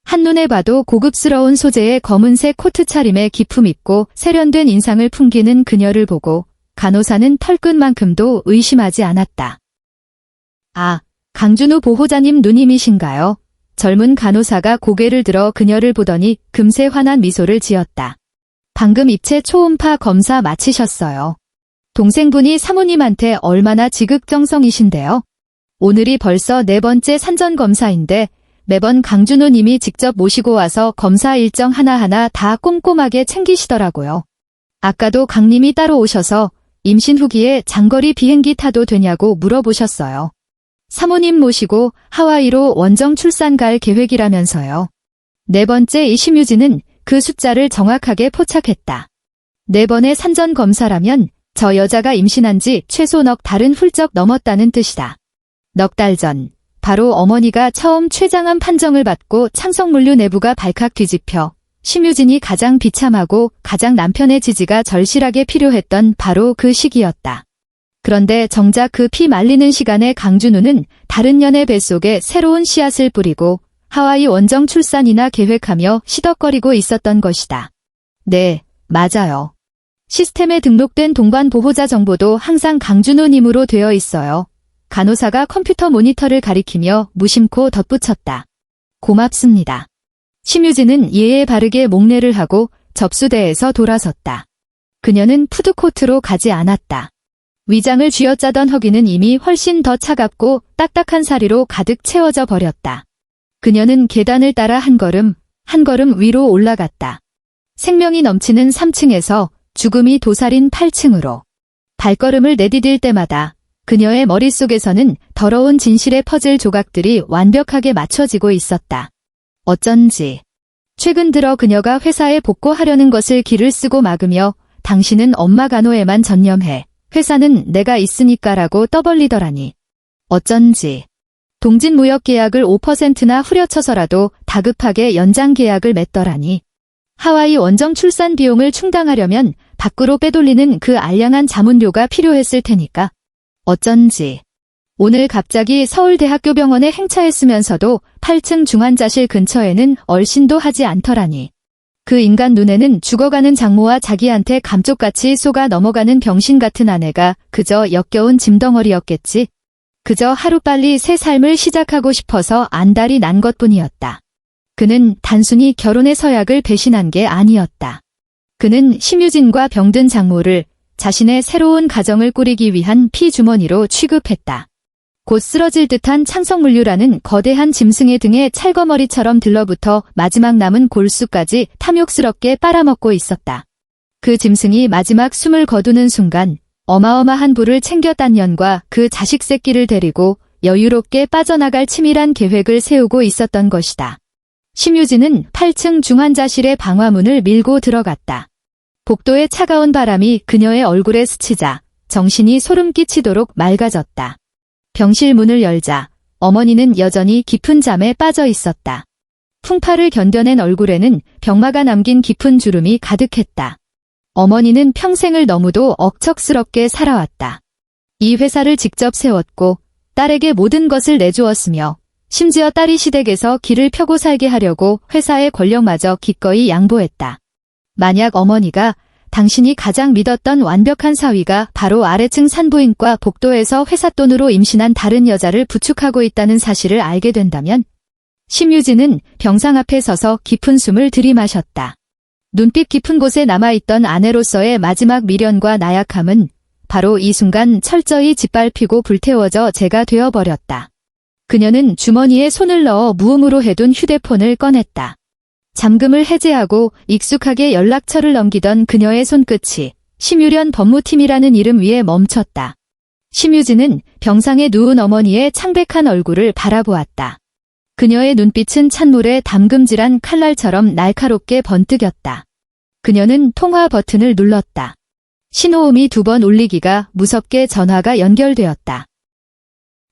한눈에 봐도 고급스러운 소재의 검은색 코트 차림에 기품 있고 세련된 인상을 풍기는 그녀를 보고 간호사는 털끝만큼도 의심하지 않았다. 아, 강준우 보호자님 누님이신가요? 젊은 간호사가 고개를 들어 그녀를 보더니 금세 환한 미소를 지었다. 방금 입체 초음파 검사 마치셨어요. 동생분이 사모님한테 얼마나 지극정성이신데요. 오늘이 벌써 4번째 산전 검사인데 매번 강준호 님이 직접 모시고 와서 검사 일정 하나하나 다 꼼꼼하게 챙기시더라고요. 아까도 강님이 따로 오셔서 임신 후기에 장거리 비행기 타도 되냐고 물어보셨어요. 사모님 모시고 하와이로 원정 출산 갈 계획이라면서요. 4번째 이 심유진은 그 숫자를 정확하게 포착했다. 4번의 산전 검사라면 저 여자가 임신한 지 최소 넉 달은 훌쩍 넘었다는 뜻이다. 넉 달 전, 바로 어머니가 처음 췌장암 판정을 받고 창성물류 내부가 발칵 뒤집혀 심유진이 가장 비참하고 가장 남편의 지지가 절실하게 필요했던 바로 그 시기였다. 그런데 정작 그 피 말리는 시간에 강준우는 다른 년의 뱃속에 새로운 씨앗을 뿌리고 하와이 원정 출산이나 계획하며 시덕거리고 있었던 것이다. 네, 맞아요. 시스템에 등록된 동반 보호자 정보도 항상 강준우님으로 되어 있어요. 간호사가 컴퓨터 모니터를 가리키며 무심코 덧붙였다. 고맙습니다. 심유진은 예에 바르게 목례를 하고 접수대에서 돌아섰다. 그녀는 푸드코트로 가지 않았다. 위장을 쥐어짜던 허기는 이미 훨씬 더 차갑고 딱딱한 사리로 가득 채워져 버렸다. 그녀는 계단을 따라 한 걸음 위로 올라갔다. 생명이 넘치는 3층에서 죽음이 도사린 8층으로. 발걸음을 내디딜 때마다 그녀의 머릿속에서는 더러운 진실의 퍼즐 조각들이 완벽하게 맞춰지고 있었다. 어쩐지. 최근 들어 그녀가 회사에 복고하려는 것을 길을 쓰고 막으며 당신은 엄마 간호에만 전념해. 회사는 내가 있으니까라고 떠벌리더라니. 어쩐지. 동진 무역 계약을 5%나 후려쳐서라도 다급하게 연장 계약을 맺더라니. 하와이 원정 출산 비용을 충당하려면 밖으로 빼돌리는 그 알량한 자문료가 필요했을 테니까. 어쩐지. 오늘 갑자기 서울대학교병원에 행차했으면서도 8층 중환자실 근처에는 얼씬도 하지 않더라니. 그 인간 눈에는 죽어가는 장모와 자기한테 감쪽같이 쏘가 넘어가는 병신 같은 아내가 그저 역겨운 짐덩어리였겠지. 그저 하루빨리 새 삶을 시작하고 싶어서 안달이 난 것뿐이었다. 그는 단순히 결혼의 서약을 배신한 게 아니었다. 그는 심유진과 병든 장모를 자신의 새로운 가정을 꾸리기 위한 피주머니로 취급했다. 곧 쓰러질 듯한 창성물류라는 거대한 짐승의 등에 찰거머리처럼 들러붙어 마지막 남은 골수까지 탐욕스럽게 빨아먹고 있었다. 그 짐승이 마지막 숨을 거두는 순간 어마어마한 부를 챙겨 딴 년과 그 자식 새끼를 데리고 여유롭게 빠져나갈 치밀한 계획을 세우고 있었던 것이다. 심유진은 8층 중환자실의 방화문을 밀고 들어갔다. 복도의 차가운 바람이 그녀의 얼굴에 스치자 정신이 소름 끼치도록 맑아졌다. 병실 문을 열자 어머니는 여전히 깊은 잠에 빠져 있었다. 풍파를 견뎌낸 얼굴에는 병마가 남긴 깊은 주름이 가득했다. 어머니는 평생을 너무도 억척스럽게 살아왔다. 이 회사를 직접 세웠고 딸에게 모든 것을 내주었으며 심지어 딸이 시댁에서 길을 펴고 살게 하려고 회사의 권력마저 기꺼이 양보했다. 만약 어머니가 당신이 가장 믿었던 완벽한 사위가 바로 아래층 산부인과 복도에서 회사 돈으로 임신한 다른 여자를 부축하고 있다는 사실을 알게 된다면 심유진은 병상 앞에 서서 깊은 숨을 들이마셨다. 눈빛 깊은 곳에 남아있던 아내로서의 마지막 미련과 나약함은 바로 이 순간 철저히 짓밟히고 불태워져 재가 되어버렸다. 그녀는 주머니에 손을 넣어 무음으로 해둔 휴대폰을 꺼냈다. 잠금을 해제하고 익숙하게 연락처를 넘기던 그녀의 손끝이 심유련 법무팀이라는 이름 위에 멈췄다. 심유진은 병상에 누운 어머니의 창백한 얼굴을 바라보았다. 그녀의 눈빛은 찬물에 담금질한 칼날처럼 날카롭게 번뜩였다. 그녀는 통화 버튼을 눌렀다. 신호음이 2번 울리기가 무섭게 전화가 연결되었다.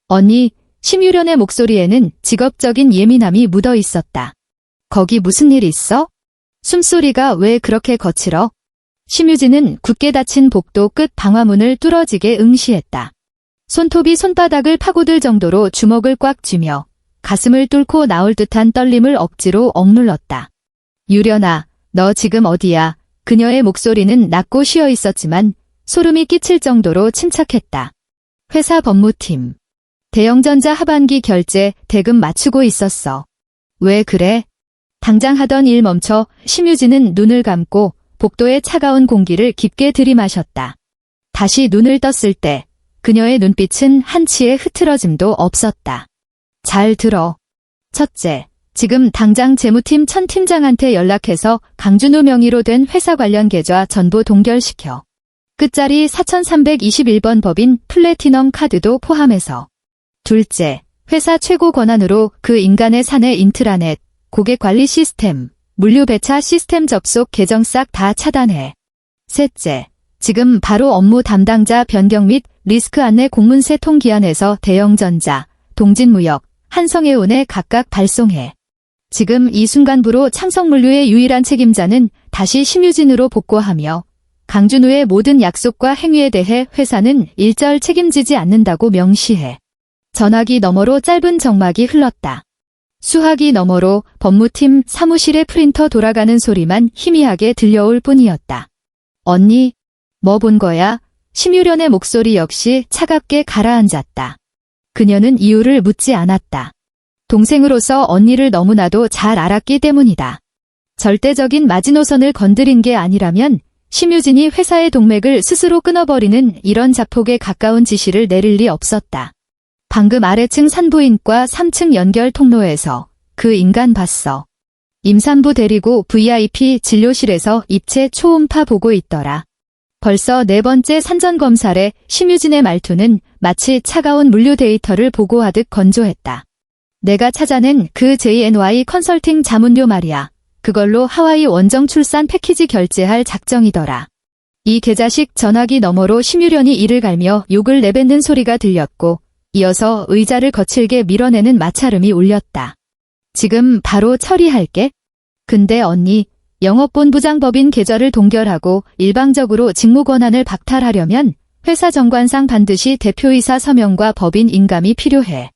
언니, 심유련의 목소리에는 직업적인 예민함이 묻어 있었다. 거기 무슨 일 있어? 숨소리가 왜 그렇게 거칠어? 심유진은 굳게 닫힌 복도 끝 방화문을 뚫어지게 응시했다. 손톱이 손바닥을 파고들 정도로 주먹을 꽉 쥐며 가슴을 뚫고 나올 듯한 떨림을 억지로 억눌렀다. 유련아, 너 지금 어디야? 그녀의 목소리는 낮고 쉬어 있었지만 소름이 끼칠 정도로 침착했다. 회사 법무팀. 대형전자 하반기 결제 대금 맞추고 있었어. 왜 그래? 당장 하던 일 멈춰 심유진은 눈을 감고 복도의 차가운 공기를 깊게 들이마셨다. 다시 눈을 떴을 때 그녀의 눈빛은 한치의 흐트러짐도 없었다. 잘 들어. 첫째, 지금 당장 재무팀 천 팀장한테 연락해서 강준우 명의로 된 회사 관련 계좌 전부 동결시켜. 끝자리 4321번 법인 플래티넘 카드도 포함해서. 둘째, 회사 최고 권한으로 그 인간의 사내 인트라넷, 고객관리 시스템, 물류배차 시스템 접속 계정 싹 다 차단해. 셋째, 지금 바로 업무 담당자 변경 및 리스크 안내 공문세 통기한에서 대형전자, 동진무역, 한성해운에 각각 발송해. 지금 이 순간부로 창성물류의 유일한 책임자는 다시 심유진으로 복구하며 강준우의 모든 약속과 행위에 대해 회사는 일절 책임지지 않는다고 명시해. 전화기 너머로 짧은 정막이 흘렀다. 수화기 너머로 법무팀 사무실의 프린터 돌아가는 소리만 희미하게 들려올 뿐이었다. 언니, 뭐 본 거야? 심유련의 목소리 역시 차갑게 가라앉았다. 그녀는 이유를 묻지 않았다. 동생으로서 언니를 너무나도 잘 알았기 때문이다. 절대적인 마지노선을 건드린 게 아니라면 심유진이 회사의 동맥을 스스로 끊어버리는 이런 자폭에 가까운 지시를 내릴 리 없었다. 방금 아래층 산부인과 3층 연결 통로에서 그 인간 봤어. 임산부 데리고 VIP 진료실에서 입체 초음파 보고 있더라. 벌써 네 번째 산전검사래. 심유진의 말투는 마치 차가운 물류 데이터를 보고하듯 건조했다. 내가 찾아낸 그 JNY 컨설팅 자문료 말이야. 그걸로 하와이 원정 출산 패키지 결제할 작정이더라. 이 계좌식 전화기 너머로 심유련이 이를 갈며 욕을 내뱉는 소리가 들렸고 이어서 의자를 거칠게 밀어내는 마찰음이 울렸다. 지금 바로 처리할게. 근데 언니, 영업본부장 법인 계좌를 동결하고 일방적으로 직무 권한을 박탈하려면 회사 정관상 반드시 대표이사 서명과 법인 인감이 필요해.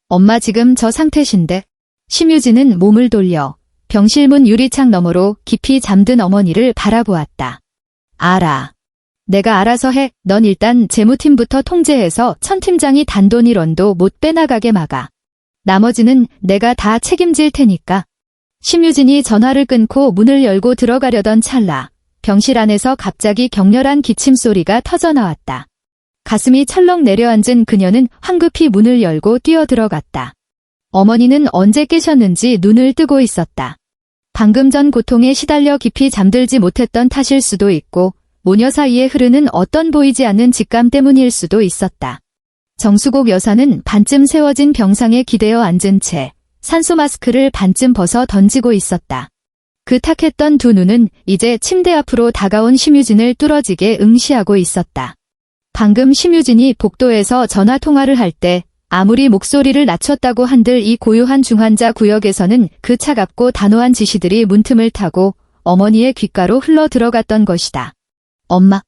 엄마 지금 저 상태신데. 심유진은 몸을 돌려 병실문 유리창 너머로 깊이 잠든 어머니를 바라보았다. 알아. 내가 알아서 해. 넌 일단 재무팀부터 통제해서 천 팀장이 단돈 1원도 못 빼나가게 막아. 나머지는 내가 다 책임질 테니까. 심유진이 전화를 끊고 문을 열고 들어가려던 찰나 병실 안에서 갑자기 격렬한 기침 소리가 터져나왔다. 가슴이 철렁 내려앉은 그녀는 황급히 문을 열고 뛰어들어갔다. 어머니는 언제 깨셨는지 눈을 뜨고 있었다. 방금 전 고통에 시달려 깊이 잠들지 못했던 탓일 수도 있고 모녀 사이에 흐르는 어떤 보이지 않는 직감 때문일 수도 있었다. 정수곡 여사는 반쯤 세워진 병상에 기대어 앉은 채 산소 마스크를 반쯤 벗어 던지고 있었다. 그 탁했던 두 눈은 이제 침대 앞으로 다가온 심유진을 뚫어지게 응시하고 있었다. 방금 심유진이 복도에서 전화 통화를 할 때 아무리 목소리를 낮췄다고 한들 이 고요한 중환자 구역에서는 그 차갑고 단호한 지시들이 문틈을 타고 어머니의 귓가로 흘러 들어갔던 것이다. 엄마.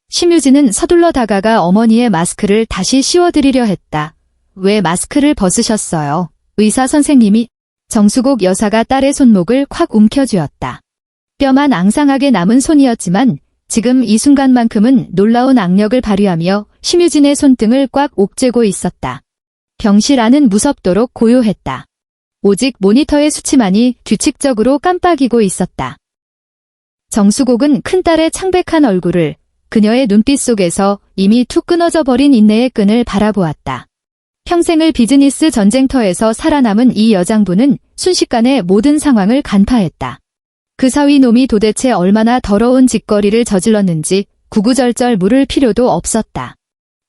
심유진은 서둘러 다가가 어머니의 마스크를 다시 씌워드리려 했다. 왜 마스크를 벗으셨어요? 의사 선생님이. 정수곡 여사가 딸의 손목을 콱 움켜쥐었다. 뼈만 앙상하게 남은 손이었지만 지금 이 순간만큼은 놀라운 악력을 발휘하며 심유진의 손등을 꽉 옥죄고 있었다. 병실 안은 무섭도록 고요했다. 오직 모니터의 수치만이 규칙적으로 깜빡이고 있었다. 정수곡은 큰딸의 창백한 얼굴을 그녀의 눈빛 속에서 이미 툭 끊어져 버린 인내의 끈을 바라보았다. 평생을 비즈니스 전쟁터에서 살아남은 이 여장부는 순식간에 모든 상황을 간파했다. 그 사위 놈이 도대체 얼마나 더러운 짓거리를 저질렀는지 구구절절 물을 필요도 없었다.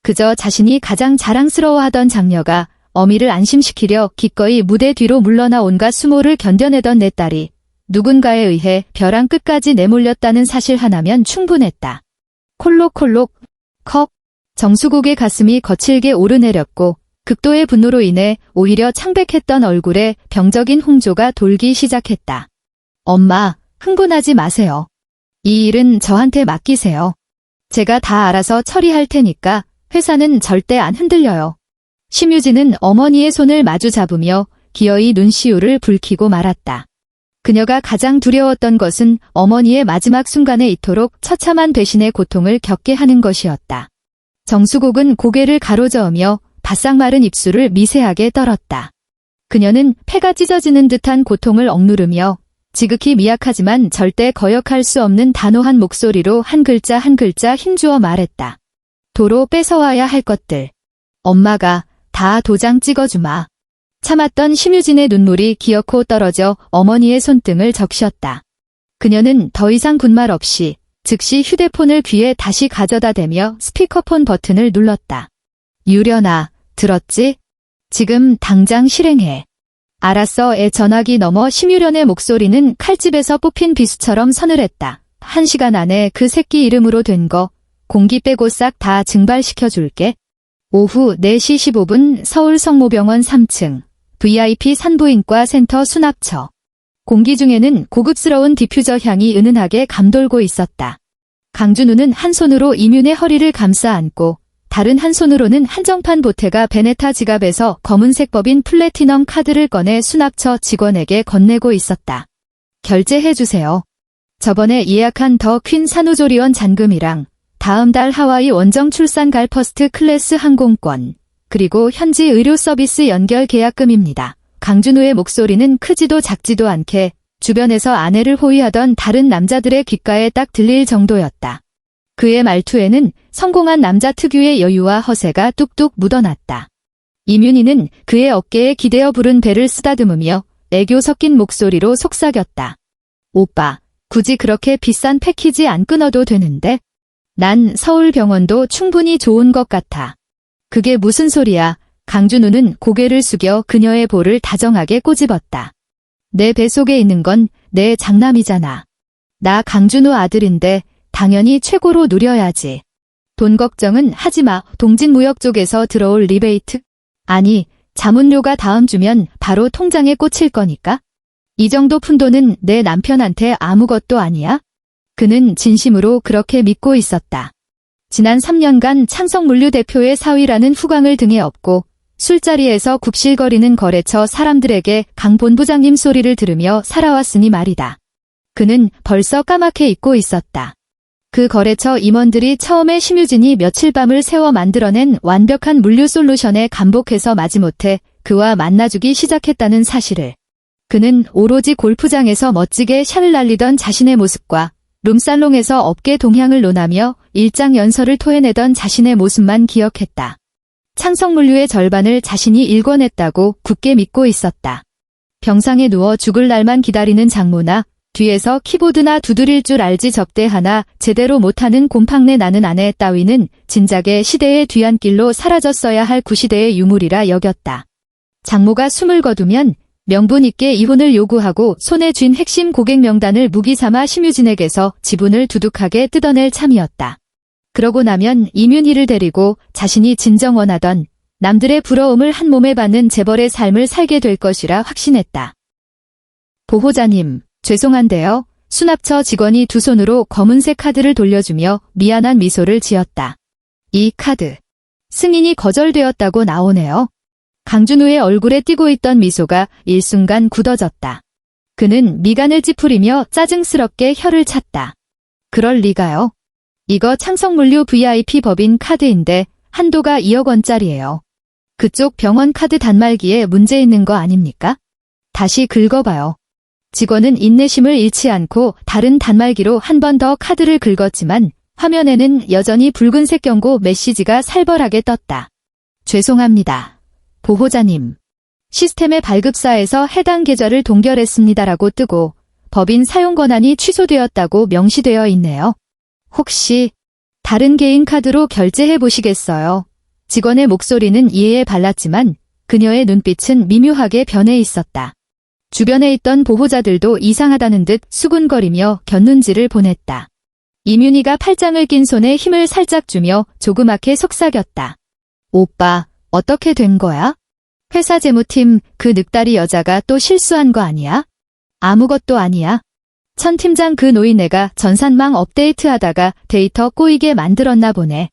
그저 자신이 가장 자랑스러워하던 장녀가 어미를 안심시키려 기꺼이 무대 뒤로 물러나 온갖 수모를 견뎌내던 내 딸이 누군가에 의해 벼랑 끝까지 내몰렸다는 사실 하나면 충분했다. 콜록콜록, 컥. 정수곡의 가슴이 거칠게 오르내렸고 극도의 분노로 인해 오히려 창백했던 얼굴에 병적인 홍조가 돌기 시작했다. 엄마, 흥분하지 마세요. 이 일은 저한테 맡기세요. 제가 다 알아서 처리할 테니까 회사는 절대 안 흔들려요. 심유진은 어머니의 손을 마주 잡으며 기어이 눈시울을 붉히고 말았다. 그녀가 가장 두려웠던 것은 어머니의 마지막 순간에 이토록 처참한 배신의 고통을 겪게 하는 것이었다. 정수곡은 고개를 가로저으며 바싹 마른 입술을 미세하게 떨었다. 그녀는 폐가 찢어지는 듯한 고통을 억누르며 지극히 미약하지만 절대 거역할 수 없는 단호한 목소리로 한 글자 한 글자 힘주어 말했다. 도로 뺏어와야 할 것들. 엄마가 다 도장 찍어주마. 참았던 심유진의 눈물이 기어코 떨어져 어머니의 손등을 적셨다. 그녀는 더 이상 군말 없이 즉시 휴대폰을 귀에 다시 가져다 대며 스피커폰 버튼을 눌렀다. 유련아, 들었지? 지금 당장 실행해. 알았어의 전화기 너머 심유련의 목소리는 칼집에서 뽑힌 비수처럼 서늘했다. 1시간 안에 그 새끼 이름으로 된 거 공기 빼고 싹 다 증발시켜줄게. 오후 4시 15분 서울 성모병원 3층 VIP 산부인과 센터 수납처. 공기 중에는 고급스러운 디퓨저 향이 은은하게 감돌고 있었다. 강준우는 한 손으로 이윤의 허리를 감싸 안고 다른 한 손으로는 한정판 보테가 베네타 지갑에서 검은색 법인 플래티넘 카드를 꺼내 수납처 직원에게 건네고 있었다. 결제해주세요. 저번에 예약한 더 퀸 산후조리원 잔금이랑 다음 달 하와이 원정 출산 갈 퍼스트 클래스 항공권, 그리고 현지 의료 서비스 연결 계약금입니다. 강준우의 목소리는 크지도 작지도 않게 주변에서 아내를 호위하던 다른 남자들의 귓가에 딱 들릴 정도였다. 그의 말투에는 성공한 남자 특유의 여유와 허세가 뚝뚝 묻어났다. 이윤희는 그의 어깨에 기대어 부른 배를 쓰다듬으며 애교 섞인 목소리로 속삭였다. 오빠, 굳이 그렇게 비싼 패키지 안 끊어도 되는데? 난 서울병원도 충분히 좋은 것 같아. 그게 무슨 소리야? 강준우는 고개를 숙여 그녀의 볼을 다정하게 꼬집었다. 내 뱃속에 있는 건 내 장남이잖아. 나 강준우 아들인데 당연히 최고로 누려야지. 돈 걱정은 하지마. 동진무역 쪽에서 들어올 리베이트? 아니, 자문료가 다음 주면 바로 통장에 꽂힐 거니까? 이 정도 푼돈은 내 남편한테 아무것도 아니야? 그는 진심으로 그렇게 믿고 있었다. 지난 3년간 창성물류 대표의 사위라는 후광을 등에 업고 술자리에서 굽실거리는 거래처 사람들에게 강 본부장님 소리를 들으며 살아왔으니 말이다. 그는 벌써 까맣게 잊고 있었다. 그 거래처 임원들이 처음에 심유진이 며칠 밤을 새워 만들어낸 완벽한 물류 솔루션에 감복해서 마지못해 그와 만나주기 시작했다는 사실을. 그는 오로지 골프장에서 멋지게 샷을 날리던 자신의 모습과 룸살롱에서 업계 동향을 논하며 일장연설을 토해내던 자신의 모습만 기억했다. 창성물류의 절반을 자신이 일궈냈다고 굳게 믿고 있었다. 병상에 누워 죽을 날만 기다리는 장모나 뒤에서 키보드나 두드릴 줄 알지 접대 하나 제대로 못하는 곰팡내 나는 아내 따위는 진작에 시대의 뒤안길로 사라졌어야 할 구시대의 유물이라 여겼다. 장모가 숨을 거두면 명분 있게 이혼을 요구하고 손에 쥔 핵심 고객 명단을 무기 삼아 심유진에게서 지분을 두둑하게 뜯어낼 참이었다. 그러고 나면 이윤희를 데리고 자신이 진정 원하던 남들의 부러움을 한 몸에 받는 재벌의 삶을 살게 될 것이라 확신했다. 보호자님, 죄송한데요. 수납처 직원이 두 손으로 검은색 카드를 돌려주며 미안한 미소를 지었다. 이 카드. 승인이 거절되었다고 나오네요. 강준우의 얼굴에 띄고 있던 미소가 일순간 굳어졌다. 그는 미간을 찌푸리며 짜증스럽게 혀를 찼다. 그럴 리가요. 이거 창성물류 VIP 법인 카드인데 한도가 2억 원짜리예요. 그쪽 병원 카드 단말기에 문제 있는 거 아닙니까? 다시 긁어봐요. 직원은 인내심을 잃지 않고 다른 단말기로 한 번 더 카드를 긁었지만 화면에는 여전히 붉은색 경고 메시지가 살벌하게 떴다. 죄송합니다. 보호자님. 시스템의 발급사에서 해당 계좌를 동결했습니다라고 뜨고 법인 사용 권한이 취소되었다고 명시되어 있네요. 혹시 다른 개인 카드로 결제해 보시겠어요? 직원의 목소리는 이해에 발랐지만 그녀의 눈빛은 미묘하게 변해 있었다. 주변에 있던 보호자들도 이상하다는 듯 수군거리며 곁눈질을 보냈다. 이윤희가 팔짱을 낀 손에 힘을 살짝 주며 조그맣게 속삭였다. 오빠, 어떻게 된 거야? 회사 재무팀 그 늑다리 여자가 또 실수한 거 아니야? 아무것도 아니야. 천 팀장 그 노인네가 전산망 업데이트하다가 데이터 꼬이게 만들었나 보네.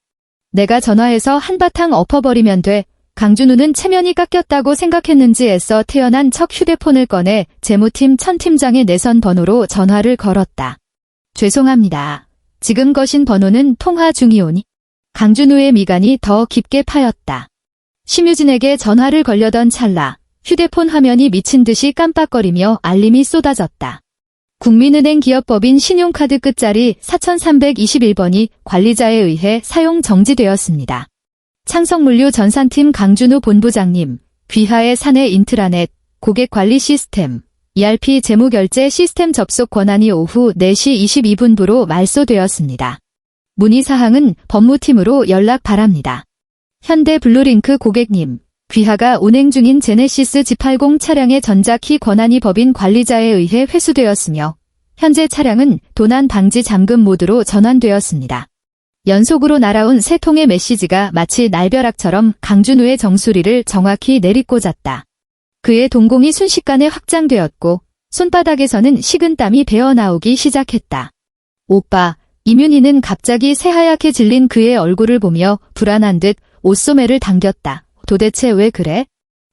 내가 전화해서 한바탕 엎어버리면 돼. 강준우는 체면이 깎였다고 생각했는지 애써 태어난 척 휴대폰을 꺼내 재무팀 천 팀장의 내선 번호로 전화를 걸었다. 죄송합니다. 지금 거신 번호는 통화 중이오니. 강준우의 미간이 더 깊게 파였다. 심유진에게 전화를 걸려던 찰나 휴대폰 화면이 미친 듯이 깜빡거리며 알림이 쏟아졌다. 국민은행 기업법인 신용카드 끝자리 4321번이 관리자에 의해 사용 정지되었습니다. 창성물류 전산팀 강준우 본부장님, 귀하의 사내 인트라넷, 고객관리 시스템, ERP 재무결제 시스템 접속 권한이 오후 4시 22분부로 말소되었습니다. 문의사항은 법무팀으로 연락 바랍니다. 현대 블루링크 고객님, 귀하가 운행 중인 제네시스 G80 차량의 전자키 권한이 법인 관리자에 의해 회수되었으며 현재 차량은 도난 방지 잠금 모드로 전환되었습니다. 연속으로 날아온 세 통의 메시지가 마치 날벼락처럼 강준우의 정수리를 정확히 내리꽂았다. 그의 동공이 순식간에 확장되었고 손바닥에서는 식은땀이 배어나오기 시작했다. 오빠, 이윤희는 갑자기 새하얗게 질린 그의 얼굴을 보며 불안한 듯 옷소매를 당겼다. 도대체 왜 그래?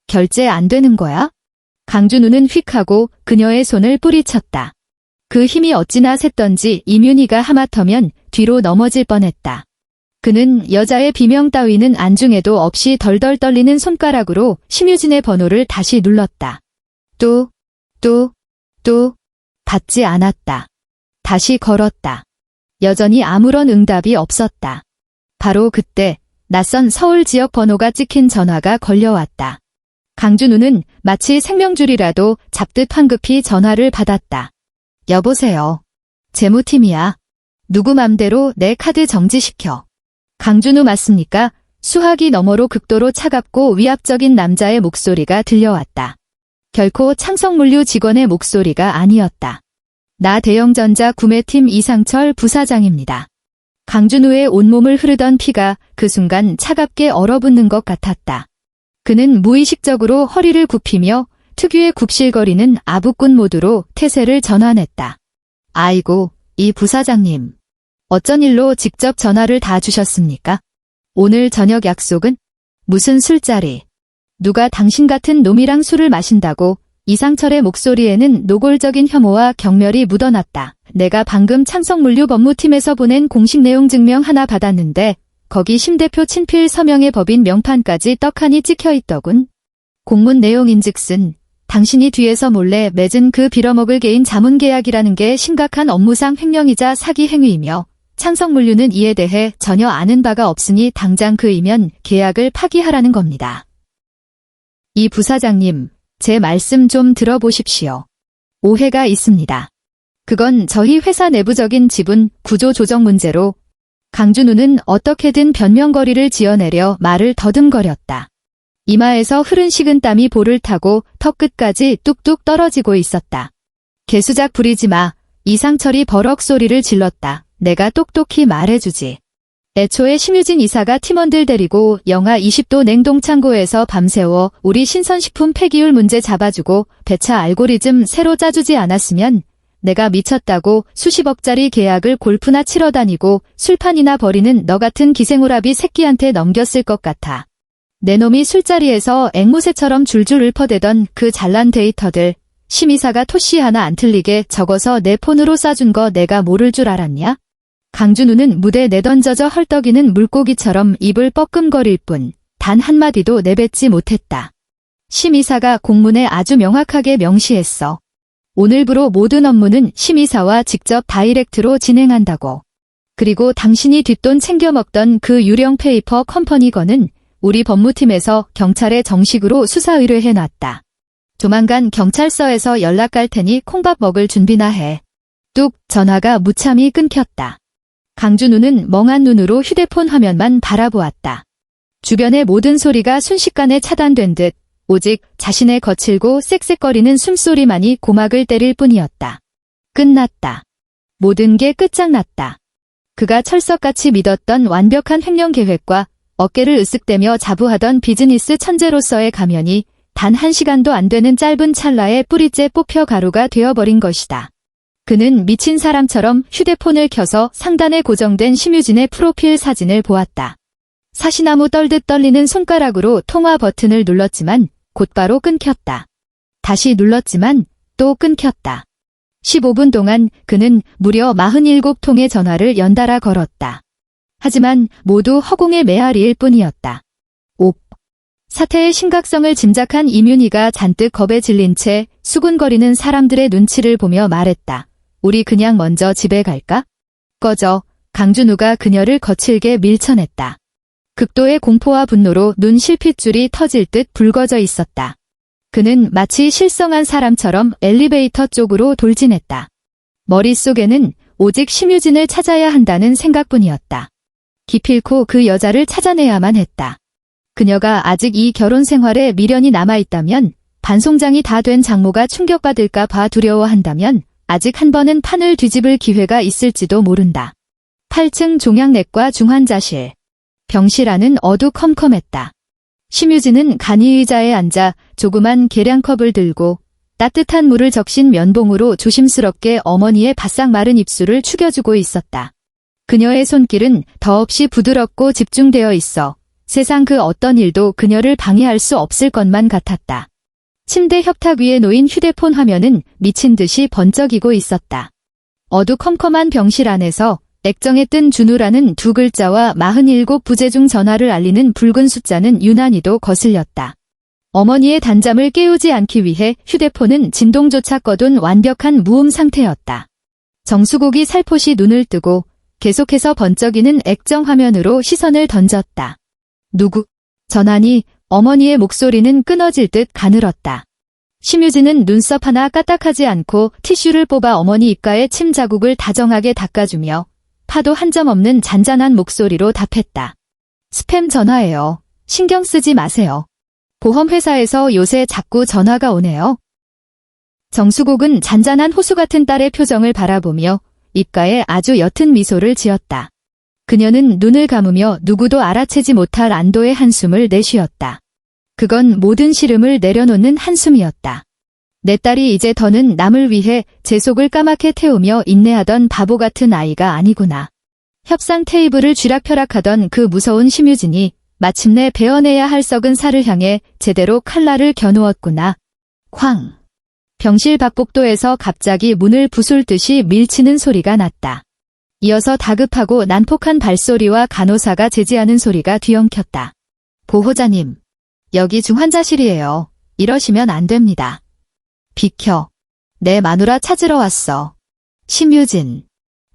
결제 안 되는 거야? 강준우는 휙 하고 그녀의 손을 뿌리쳤다. 그 힘이 어찌나 셌던지 이윤희가 하마터면 뒤로 넘어질 뻔했다. 그는 여자의 비명 따위는 안중에도 없이 덜덜 떨리는 손가락으로 심유진의 번호를 다시 눌렀다. 또 받지 않았다. 다시 걸었다. 여전히 아무런 응답이 없었다. 바로 그때 낯선 서울 지역 번호가 찍힌 전화가 걸려왔다. 강준우는 마치 생명줄이라도 잡듯 황급히 전화를 받았다. 여보세요. 재무팀이야. 누구 맘대로 내 카드 정지시켜. 강준우 맞습니까? 수화기 너머로 극도로 차갑고 위압적인 남자의 목소리가 들려왔다. 결코 창성물류 직원의 목소리가 아니었다. 나 대영전자 구매팀 이상철 부사장입니다. 강준우의 온몸을 흐르던 피가 그 순간 차갑게 얼어붙는 것 같았다. 그는 무의식적으로 허리를 굽히며 특유의 굽실거리는 아부꾼 모드로 태세를 전환했다. 아이고, 이 부사장님. 어쩐 일로 직접 전화를 다 주셨습니까? 오늘 저녁 약속은? 무슨 술자리? 누가 당신 같은 놈이랑 술을 마신다고? 이상철의 목소리에는 노골적인 혐오와 경멸이 묻어났다. 내가 방금 창성물류 법무팀에서 보낸 공식 내용 증명 하나 받았는데 거기 심 대표 친필 서명의 법인 명판까지 떡하니 찍혀있더군. 공문 내용인즉슨 당신이 뒤에서 몰래 맺은 그 빌어먹을 개인 자문계약이라는 게 심각한 업무상 횡령이자 사기 행위이며 창성물류는 이에 대해 전혀 아는 바가 없으니 당장 그 이면 계약을 파기하라는 겁니다. 이 부사장님, 제 말씀 좀 들어보십시오. 오해가 있습니다. 그건 저희 회사 내부적인 지분 구조 조정 문제로 강준우는 어떻게든 변명거리를 지어내려 말을 더듬거렸다. 이마에서 흐른 식은땀이 볼을 타고 턱 끝까지 뚝뚝 떨어지고 있었다. 개수작 부리지 마. 이상철이 버럭 소리를 질렀다. 내가 똑똑히 말해주지. 애초에 심유진 이사가 팀원들 데리고 영하 20도 냉동창고에서 밤새워 우리 신선식품 폐기율 문제 잡아주고 배차 알고리즘 새로 짜주지 않았으면 내가 미쳤다고 수십억짜리 계약을 골프나 치러 다니고 술판이나 버리는 너 같은 기생오라비 새끼한테 넘겼을 것 같아. 내 놈이 술자리에서 앵무새처럼 줄줄 읊어대던 그 잘난 데이터들, 심이사가 토씨 하나 안 틀리게 적어서 내 폰으로 쏴준 거 내가 모를 줄 알았냐? 강준우는 무대 내던져져 헐떡이는 물고기처럼 입을 뻐끔거릴 뿐 단 한마디도 내뱉지 못했다. 심이사가 공문에 아주 명확하게 명시했어. 오늘부로 모든 업무는 심이사와 직접 다이렉트로 진행한다고. 그리고 당신이 뒷돈 챙겨 먹던 그 유령 페이퍼 컴퍼니 거는 우리 법무팀에서 경찰에 정식으로 수사 의뢰해놨다. 조만간 경찰서에서 연락 갈 테니 콩밥 먹을 준비나 해. 뚝 전화가 무참히 끊겼다. 강준우는 멍한 눈으로 휴대폰 화면만 바라보았다. 주변의 모든 소리가 순식간에 차단된 듯 오직 자신의 거칠고 쌕쌕거리는 숨소리만이 고막을 때릴 뿐이었다. 끝났다. 모든 게 끝장났다. 그가 철석같이 믿었던 완벽한 횡령 계획과 어깨를 으쓱대며 자부하던 비즈니스 천재로서의 가면이 단 1시간도 안 되는 짧은 찰나에 뿌리째 뽑혀 가루가 되어버린 것이다. 그는 미친 사람처럼 휴대폰을 켜서 상단에 고정된 심유진의 프로필 사진을 보았다. 사시나무 떨듯 떨리는 손가락으로 통화 버튼을 눌렀지만 곧바로 끊겼다. 다시 눌렀지만 또 끊겼다. 15분 동안 그는 무려 47통의 전화를 연달아 걸었다. 하지만 모두 허공의 메아리일 뿐이었다. 옵. 사태의 심각성을 짐작한 이윤희가 잔뜩 겁에 질린 채 수군거리는 사람들의 눈치를 보며 말했다. 우리 그냥 먼저 집에 갈까? 꺼져. 강준우가 그녀를 거칠게 밀쳐냈다. 극도의 공포와 분노로 눈 실핏줄이 터질 듯 붉어져 있었다. 그는 마치 실성한 사람처럼 엘리베이터 쪽으로 돌진했다. 머릿속에는 오직 심유진을 찾아야 한다는 생각뿐이었다. 기필코 그 여자를 찾아내야만 했다. 그녀가 아직 이 결혼 생활에 미련이 남아있다면, 반송장이 다 된 장모가 충격받을까 봐 두려워한다면 아직 한 번은 판을 뒤집을 기회가 있을지도 모른다. 8층 종양내과 중환자실. 병실 안은 어두컴컴했다. 심유진은 간이의자에 앉아 조그만 계량컵을 들고 따뜻한 물을 적신 면봉으로 조심스럽게 어머니의 바싹 마른 입술을 축여주고 있었다. 그녀의 손길은 더없이 부드럽고 집중되어 있어 세상 그 어떤 일도 그녀를 방해할 수 없을 것만 같았다. 침대 협탁 위에 놓인 휴대폰 화면은 미친 듯이 번쩍이고 있었다. 어두컴컴한 병실 안에서 액정에 뜬 준우라는 두 글자와 47 부재중 전화를 알리는 붉은 숫자는 유난히도 거슬렸다. 어머니의 단잠을 깨우지 않기 위해 휴대폰은 진동조차 꺼둔 완벽한 무음 상태였다. 정수국이 살포시 눈을 뜨고 계속해서 번쩍이는 액정 화면으로 시선을 던졌다. 누구? 전화니? 어머니의 목소리는 끊어질 듯 가늘었다. 심유진은 눈썹 하나 까딱하지 않고 티슈를 뽑아 어머니 입가에 침 자국을 다정하게 닦아주며 파도 한 점 없는 잔잔한 목소리로 답했다. 스팸 전화예요. 신경 쓰지 마세요. 보험회사에서 요새 자꾸 전화가 오네요. 정수국은 잔잔한 호수 같은 딸의 표정을 바라보며 입가에 아주 옅은 미소를 지었다. 그녀는 눈을 감으며 누구도 알아채지 못할 안도의 한숨을 내쉬었다. 그건 모든 시름을 내려놓는 한숨이었다. 내 딸이 이제 더는 남을 위해 제 속을 까맣게 태우며 인내하던 바보 같은 아이가 아니구나. 협상 테이블을 쥐락펴락하던 그 무서운 심유진이 마침내 베어내야 할 썩은 살을 향해 제대로 칼날을 겨누었구나. 쾅. 병실 박복도에서 갑자기 문을 부술듯이 밀치는 소리가 났다. 이어서 다급하고 난폭한 발소리와 간호사가 제지하는 소리가 뒤엉켰다. 보호자님, 여기 중환자실이에요. 이러시면 안 됩니다. 비켜. 내 마누라 찾으러 왔어. 심유진.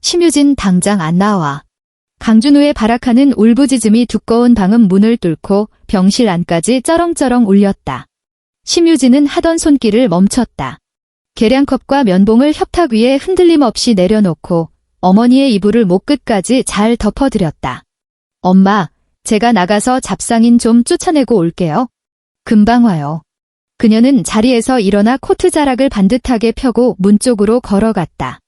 심유진 당장 안 나와. 강준우의 발악하는 울부짖음이 두꺼운 방음 문을 뚫고 병실 안까지 쩌렁쩌렁 울렸다. 심유진은 하던 손길을 멈췄다. 계량컵과 면봉을 협탁 위에 흔들림 없이 내려놓고 어머니의 이불을 목 끝까지 잘 덮어드렸다. 엄마, 제가 나가서 잡상인 좀 쫓아내고 올게요. 금방 와요. 그녀는 자리에서 일어나 코트 자락을 반듯하게 펴고 문 쪽으로 걸어갔다.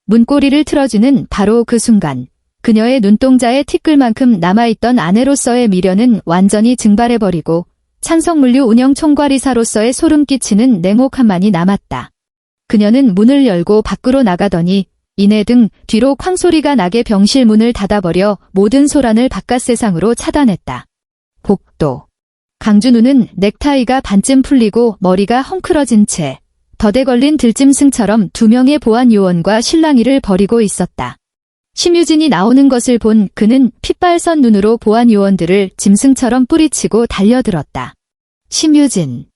문고리를 틀어주는 바로 그 순간 그녀의 눈동자에 티끌만큼 남아있던 아내로서의 미련은 완전히 증발해버리고 창성물류 운영 총괄이사로서의 소름 끼치는 냉혹함만이 남았다. 그녀는 문을 열고 밖으로 나가더니 이내 등 뒤로 쾅 소리가 나게 병실 문을 닫아버려 모든 소란을 바깥 세상으로 차단했다. 복도. 강준우는 넥타이가 반쯤 풀리고 머리가 헝클어진 채 덫에 걸린 들짐승처럼 두 명의 보안 요원과 실랑이를 벌이고 있었다. 심유진이 나오는 것을 본 그는 핏발선 눈으로 보안 요원들을 짐승처럼 뿌리치고 달려들었다. 심유진.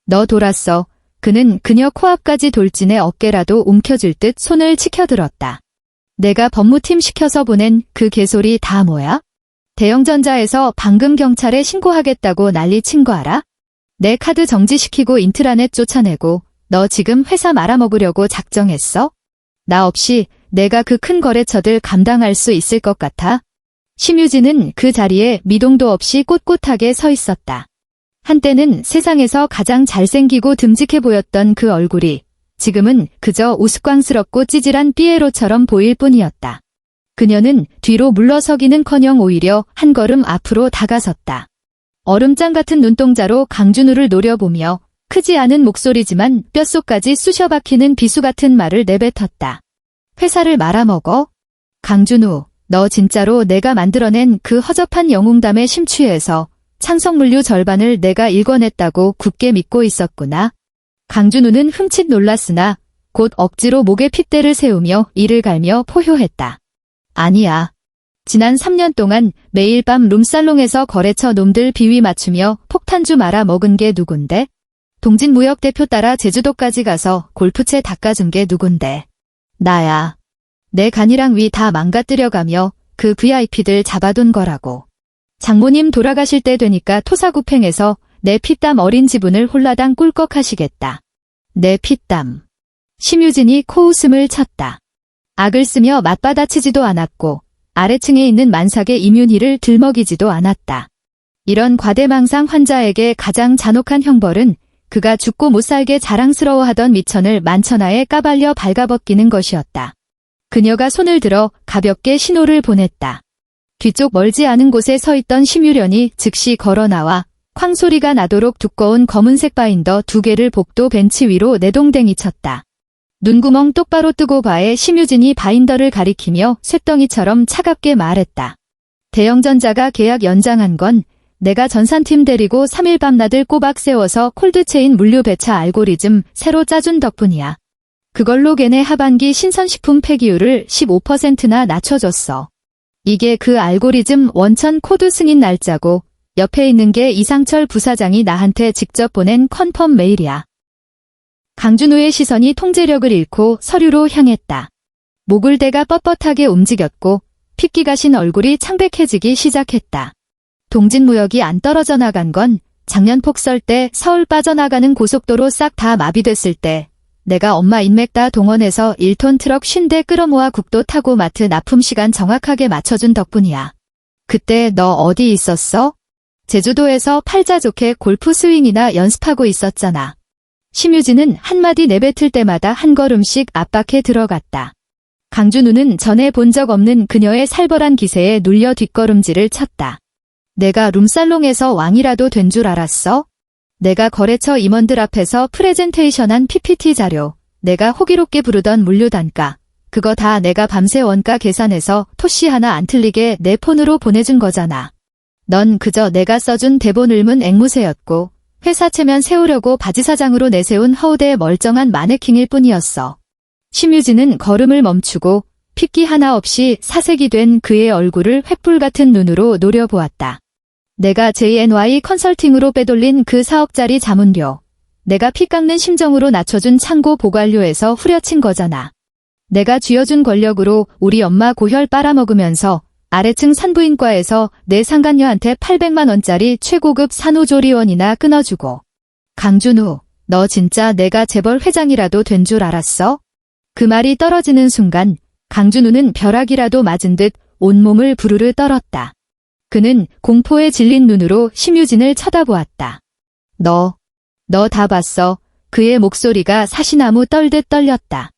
너 돌았어. 그는 그녀 코앞까지 돌진해 어깨라도 움켜쥘 듯 손을 치켜들었다. 내가 법무팀 시켜서 보낸 그 개소리 다 뭐야? 대형전자에서 방금 경찰에 신고하겠다고 난리친 거 알아? 내 카드 정지시키고 인트라넷 쫓아내고 너 지금 회사 말아먹으려고 작정했어? 나 없이 내가 그 큰 거래처들 감당할 수 있을 것 같아? 심유진은 그 자리에 미동도 없이 꼿꼿하게 서 있었다. 한때는 세상에서 가장 잘생기고 듬직해 보였던 그 얼굴이 지금은 그저 우스꽝스럽고 찌질한 삐에로처럼 보일 뿐이었다. 그녀는 뒤로 물러서기는커녕 오히려 한 걸음 앞으로 다가섰다. 얼음장 같은 눈동자로 강준우를 노려보며 크지 않은 목소리지만 뼛속까지 쑤셔박히는 비수 같은 말을 내뱉었다. 회사를 말아먹어? 강준우, 너 진짜로 내가 만들어낸 그 허접한 영웅담에 심취해서 창성물류 절반을 내가 읽어냈다고 굳게 믿고 있었구나. 강준우는 흠칫 놀랐으나 곧 억지로 목에 핏대를 세우며 이를 갈며 포효했다. 아니야. 지난 3년 동안 매일 밤 룸살롱에서 거래처 놈들 비위 맞추며 폭탄주 말아 먹은 게 누군데? 동진무역 대표 따라 제주도까지 가서 골프채 닦아준 게 누군데? 나야. 내 간이랑 위 다 망가뜨려가며 그 VIP들 잡아둔 거라고. 장모님 돌아가실 때 되니까 토사구팽에서 내 피땀 어린 지분을 홀라당 꿀꺽하시겠다. 내 피땀. 심유진이 코웃음을 쳤다. 악을 쓰며 맞받아치지도 않았고 아래층에 있는 만삭의 임윤희를 들먹이지도 않았다. 이런 과대망상 환자에게 가장 잔혹한 형벌은 그가 죽고 못 살게 자랑스러워하던 미천을 만천하에 까발려 발가벗기는 것이었다. 그녀가 손을 들어 가볍게 신호를 보냈다. 뒤쪽 멀지 않은 곳에 서 있던 심유련이 즉시 걸어 나와 쾅 소리가 나도록 두꺼운 검은색 바인더 2개를 복도 벤치 위로 내동댕이 쳤다. 눈구멍 똑바로 뜨고 봐에 심유진이 바인더를 가리키며 쇳덩이처럼 차갑게 말했다. 대영전자가 계약 연장한 건 내가 전산팀 데리고 3일 밤낮을 꼬박 세워서 콜드체인 물류 배차 알고리즘 새로 짜준 덕분이야. 그걸로 걔네 하반기 신선식품 폐기율을 15%나 낮춰줬어. 이게 그 알고리즘 원천 코드 승인 날짜고 옆에 있는 게 이상철 부사장이 나한테 직접 보낸 컨펌 메일이야. 강준우의 시선이 통제력을 잃고 서류로 향했다. 목을 대가 뻣뻣하게 움직였고 핏기가 신 얼굴이 창백해지기 시작했다. 동진무역이 안 떨어져 나간 건 작년 폭설 때 서울 빠져나가는 고속도로 싹 다 마비됐을 때 내가 엄마 인맥 다 동원해서 1톤 트럭 50대 끌어모아 국도 타고 마트 납품 시간 정확하게 맞춰준 덕분이야. 그때 너 어디 있었어? 제주도에서 팔자 좋게 골프 스윙이나 연습하고 있었잖아. 심유진은 한마디 내뱉을 때마다 한 걸음씩 압박해 들어갔다. 강준우는 전에 본 적 없는 그녀의 살벌한 기세에 눌려 뒷걸음질을 쳤다. 내가 룸살롱에서 왕이라도 된 줄 알았어? 내가 거래처 임원들 앞에서 프레젠테이션한 PPT 자료, 내가 호기롭게 부르던 물류 단가, 그거 다 내가 밤새 원가 계산해서 토시 하나 안 틀리게 내 폰으로 보내준 거잖아. 넌 그저 내가 써준 대본 읊은 앵무새였고 회사 체면 세우려고 바지사장으로 내세운 허우대의 멀쩡한 마네킹일 뿐이었어. 심유진은 걸음을 멈추고 핏기 하나 없이 사색이 된 그의 얼굴을 횃불 같은 눈으로 노려보았다. 내가 JNY 컨설팅으로 빼돌린 그 4억짜리 자문료, 내가 피 깎는 심정으로 낮춰준 창고 보관료에서 후려친 거잖아. 내가 쥐어준 권력으로 우리 엄마 고혈 빨아먹으면서 아래층 산부인과에서 내 상간녀한테 800만 원짜리 최고급 산후조리원이나 끊어주고. 강준우, 너 진짜 내가 재벌 회장이라도 된 줄 알았어? 그 말이 떨어지는 순간 강준우는 벼락이라도 맞은 듯 온몸을 부르르 떨었다. 그는 공포에 질린 눈으로 심유진을 쳐다보았다. 너 다 봤어. 그의 목소리가 사시나무 떨듯 떨렸다.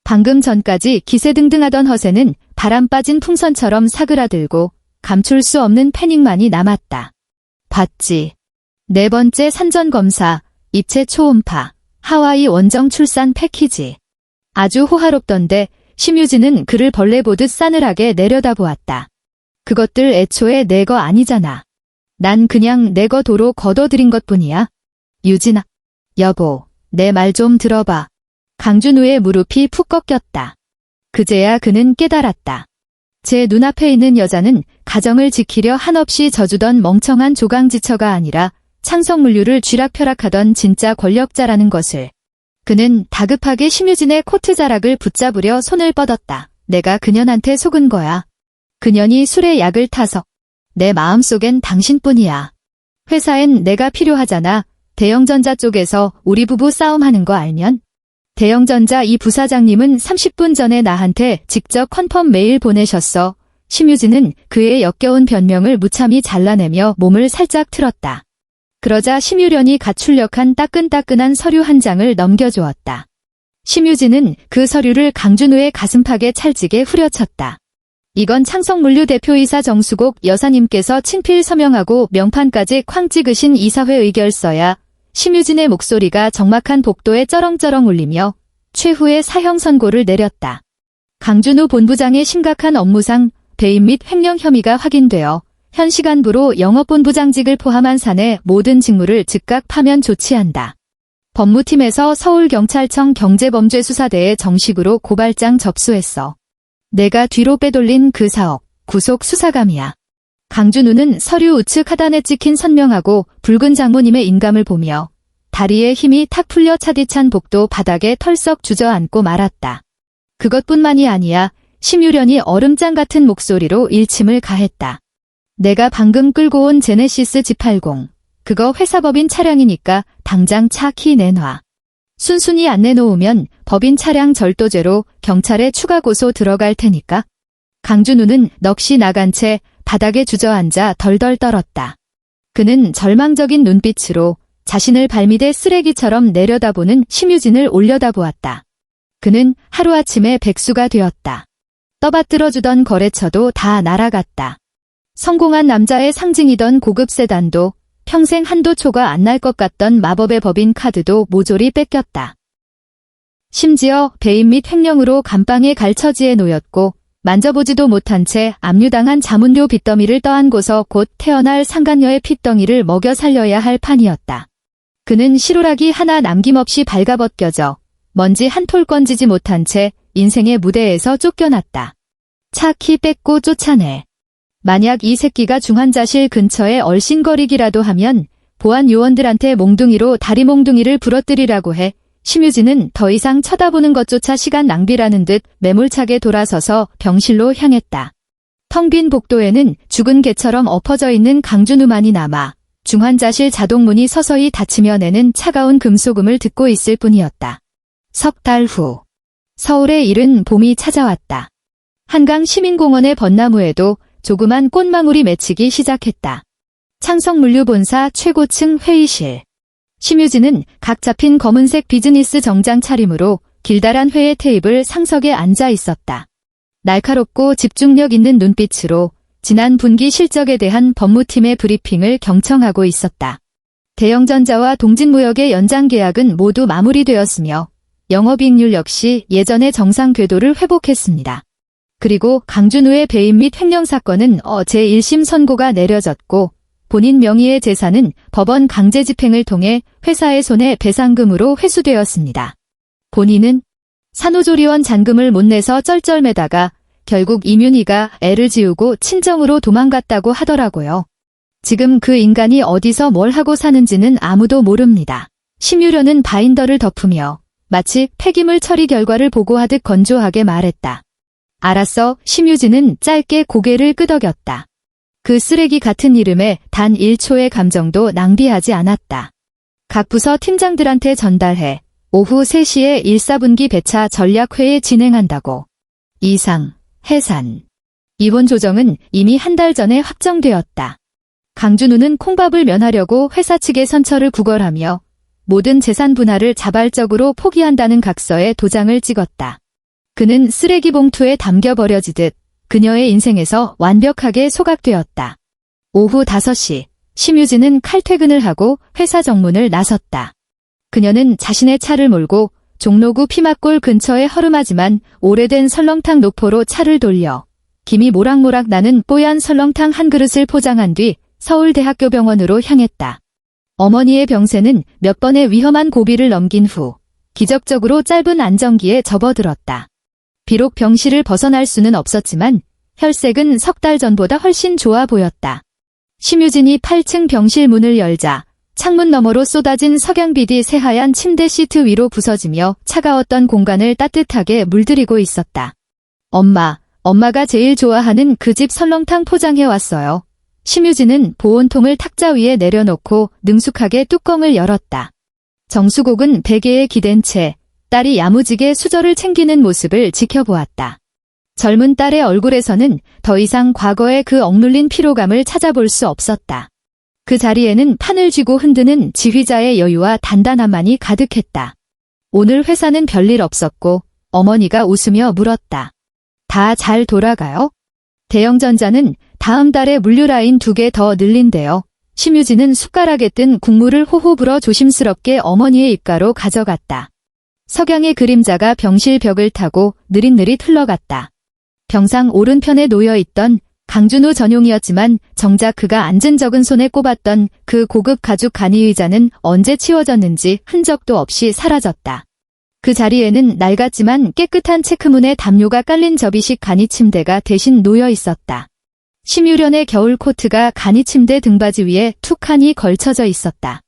방금 전까지 기세등등하던 허세는 바람 빠진 풍선처럼 사그라들고 감출 수 없는 패닉만이 남았다. 봤지. 4번째 산전검사, 입체 초음파, 하와이 원정 출산 패키지. 아주 호화롭던데 심유진은 그를 벌레 보듯 싸늘하게 내려다보았다. 그것들 애초에 내 거 아니잖아. 난 그냥 내 거 도로 걷어들인 것뿐이야. 유진아. 여보, 내 말 좀 들어봐. 강준우의 무릎이 푹 꺾였다. 그제야 그는 깨달았다. 제 눈앞에 있는 여자는 가정을 지키려 한없이 져주던 멍청한 조강지처가 아니라 창성물류를 쥐락펴락하던 진짜 권력자라는 것을. 그는 다급하게 심유진의 코트 자락을 붙잡으려 손을 뻗었다. 내가 그년한테 속은 거야. 그년이 술에 약을 타서. 내 마음속엔 당신뿐이야. 회사엔 내가 필요하잖아. 대영전자 쪽에서 우리 부부 싸움하는 거 알면? 대영전자 이 부사장님은 30분 전에 나한테 직접 컨펌 메일 보내셨어. 심유진은 그의 역겨운 변명을 무참히 잘라내며 몸을 살짝 틀었다. 그러자 심유련이 가출력한 따끈따끈한 서류 한 장을 넘겨주었다. 심유진은 그 서류를 강준우의 가슴팍에 찰지게 후려쳤다. 이건 창성물류 대표이사 정수곡 여사님께서 친필 서명하고 명판까지 쾅 찍으신 이사회 의결서야. 심유진의 목소리가 적막한 복도에 쩌렁쩌렁 울리며 최후의 사형 선고를 내렸다. 강준우 본부장의 심각한 업무상 배임 및 횡령 혐의가 확인되어 현 시간부로 영업본부장직을 포함한 사내 모든 직무를 즉각 파면 조치한다. 법무팀에서 서울경찰청 경제범죄수사대에 정식으로 고발장 접수했어. 내가 뒤로 빼돌린 그 사업, 구속 수사감이야. 강준우는 서류 우측 하단에 찍힌 선명하고 붉은 장모님의 인감을 보며 다리에 힘이 탁 풀려 차디찬 복도 바닥에 털썩 주저앉고 말았다. 그것뿐만이 아니야. 심유련이 얼음장 같은 목소리로 일침을 가했다. 내가 방금 끌고 온 제네시스 G80. 그거 회사법인 차량이니까 당장 차 키 내놔. 순순히 안 내놓으면 법인 차량 절도죄로 경찰에 추가 고소 들어갈 테니까. 강준우는 넋이 나간 채 바닥에 주저앉아 덜덜 떨었다. 그는 절망적인 눈빛으로 자신을 발밑에 쓰레기처럼 내려다보는 심유진을 올려다보았다. 그는 하루아침에 백수가 되었다. 떠받들어주던 거래처도 다 날아갔다. 성공한 남자의 상징이던 고급 세단도 평생 한도 초과 안 날 것 같던 마법의 법인 카드도 모조리 뺏겼다. 심지어 배임 및 횡령으로 감방에 갈 처지에 놓였고 만져보지도 못한 채 압류당한 자문료 빚더미를 떠안고서 곧 태어날 상간녀의 핏덩이를 먹여 살려야 할 판이었다. 그는 실오라기 하나 남김없이 발가벗겨져 먼지 한 톨 건지지 못한 채 인생의 무대에서 쫓겨났다. 차 키 뺏고 쫓아내. 만약 이 새끼가 중환자실 근처에 얼씬거리기라도 하면 보안 요원들한테 몽둥이로 다리 몽둥이를 부러뜨리라고 해. 심유진은 더 이상 쳐다보는 것조차 시간 낭비라는 듯 매몰차게 돌아서서 병실로 향했다. 텅 빈 복도에는 죽은 개처럼 엎어져 있는 강준우만이 남아 중환자실 자동문이 서서히 닫히며 내는 차가운 금소금을 듣고 있을 뿐이었다. 석 달 후 서울의 이른 봄이 찾아왔다. 한강 시민공원의 벚나무에도 조그만 꽃망울이 맺히기 시작했다. 창성물류본사 최고층 회의실. 심유진은 각 잡힌 검은색 비즈니스 정장 차림으로 길다란 회의 테이블 상석에 앉아 있었다. 날카롭고 집중력 있는 눈빛으로 지난 분기 실적에 대한 법무팀의 브리핑을 경청하고 있었다. 대영전자와 동진무역의 연장 계약은 모두 마무리되었으며 영업이익률 역시 예전의 정상 궤도를 회복했습니다. 그리고 강준우의 배임 및 횡령 사건은 어제 1심 선고가 내려졌고 본인 명의의 재산은 법원 강제 집행을 통해 회사의 손해 배상금으로 회수되었습니다. 본인은 산후조리원 잔금을 못 내서 쩔쩔매다가 결국 이윤희가 애를 지우고 친정으로 도망갔다고 하더라고요. 지금 그 인간이 어디서 뭘 하고 사는지는 아무도 모릅니다. 심유련은 바인더를 덮으며 마치 폐기물 처리 결과를 보고하듯 건조하게 말했다. 알았어. 심유진은 짧게 고개를 끄덕였다. 그 쓰레기 같은 이름에 단 1초의 감정도 낭비하지 않았다. 각 부서 팀장들한테 전달해 오후 3시에 1사분기 배차 전략회의 진행한다고. 이상, 해산. 이혼 조정은 이미 한 달 전에 확정되었다. 강준우는 콩밥을 면하려고 회사 측의 선처를 구걸하며 모든 재산 분할을 자발적으로 포기한다는 각서에 도장을 찍었다. 그는 쓰레기 봉투에 담겨버려지듯 그녀의 인생에서 완벽하게 소각되었다. 오후 5시, 심유진은 칼퇴근을 하고 회사 정문을 나섰다. 그녀는 자신의 차를 몰고 종로구 피막골 근처의 허름하지만 오래된 설렁탕 노포로 차를 돌려 김이 모락모락 나는 뽀얀 설렁탕 한 그릇을 포장한 뒤 서울대학교 병원으로 향했다. 어머니의 병세는 몇 번의 위험한 고비를 넘긴 후 기적적으로 짧은 안정기에 접어들었다. 비록 병실을 벗어날 수는 없었지만 혈색은 석 달 전보다 훨씬 좋아 보였다. 심유진이 8층 병실 문을 열자 창문 너머로 쏟아진 석양빛이 새하얀 침대 시트 위로 부서지며 차가웠던 공간을 따뜻하게 물들이고 있었다. 엄마가 제일 좋아하는 그 집 설렁탕 포장해 왔어요. 심유진은 보온통을 탁자 위에 내려놓고 능숙하게 뚜껑을 열었다. 정수곡은 베개에 기댄 채 딸이 야무지게 수저를 챙기는 모습을 지켜보았다. 젊은 딸의 얼굴에서는 더 이상 과거의 그 억눌린 피로감을 찾아볼 수 없었다. 그 자리에는 판을 쥐고 흔드는 지휘자의 여유와 단단함만이 가득했다. 오늘 회사는 별일 없었고 어머니가 웃으며 물었다. 다 잘 돌아가요? 대영전자는 다음 달에 물류라인 2개 더 늘린대요. 심유진은 숟가락에 뜬 국물을 호호 불어 조심스럽게 어머니의 입가로 가져갔다. 석양의 그림자가 병실 벽을 타고 느릿느릿 흘러갔다. 병상 오른편에 놓여있던 강준호 전용이었지만 정작 그가 앉은 적은 손에 꼽았던 그 고급 가죽 간이의자는 언제 치워졌는지 흔적도 없이 사라졌다. 그 자리에는 낡았지만 깨끗한 체크문에 담요가 깔린 접이식 간이 침대가 대신 놓여 있었다. 심유련의 겨울 코트가 간이 침대 등받이 위에 툭하니 걸쳐져 있었다.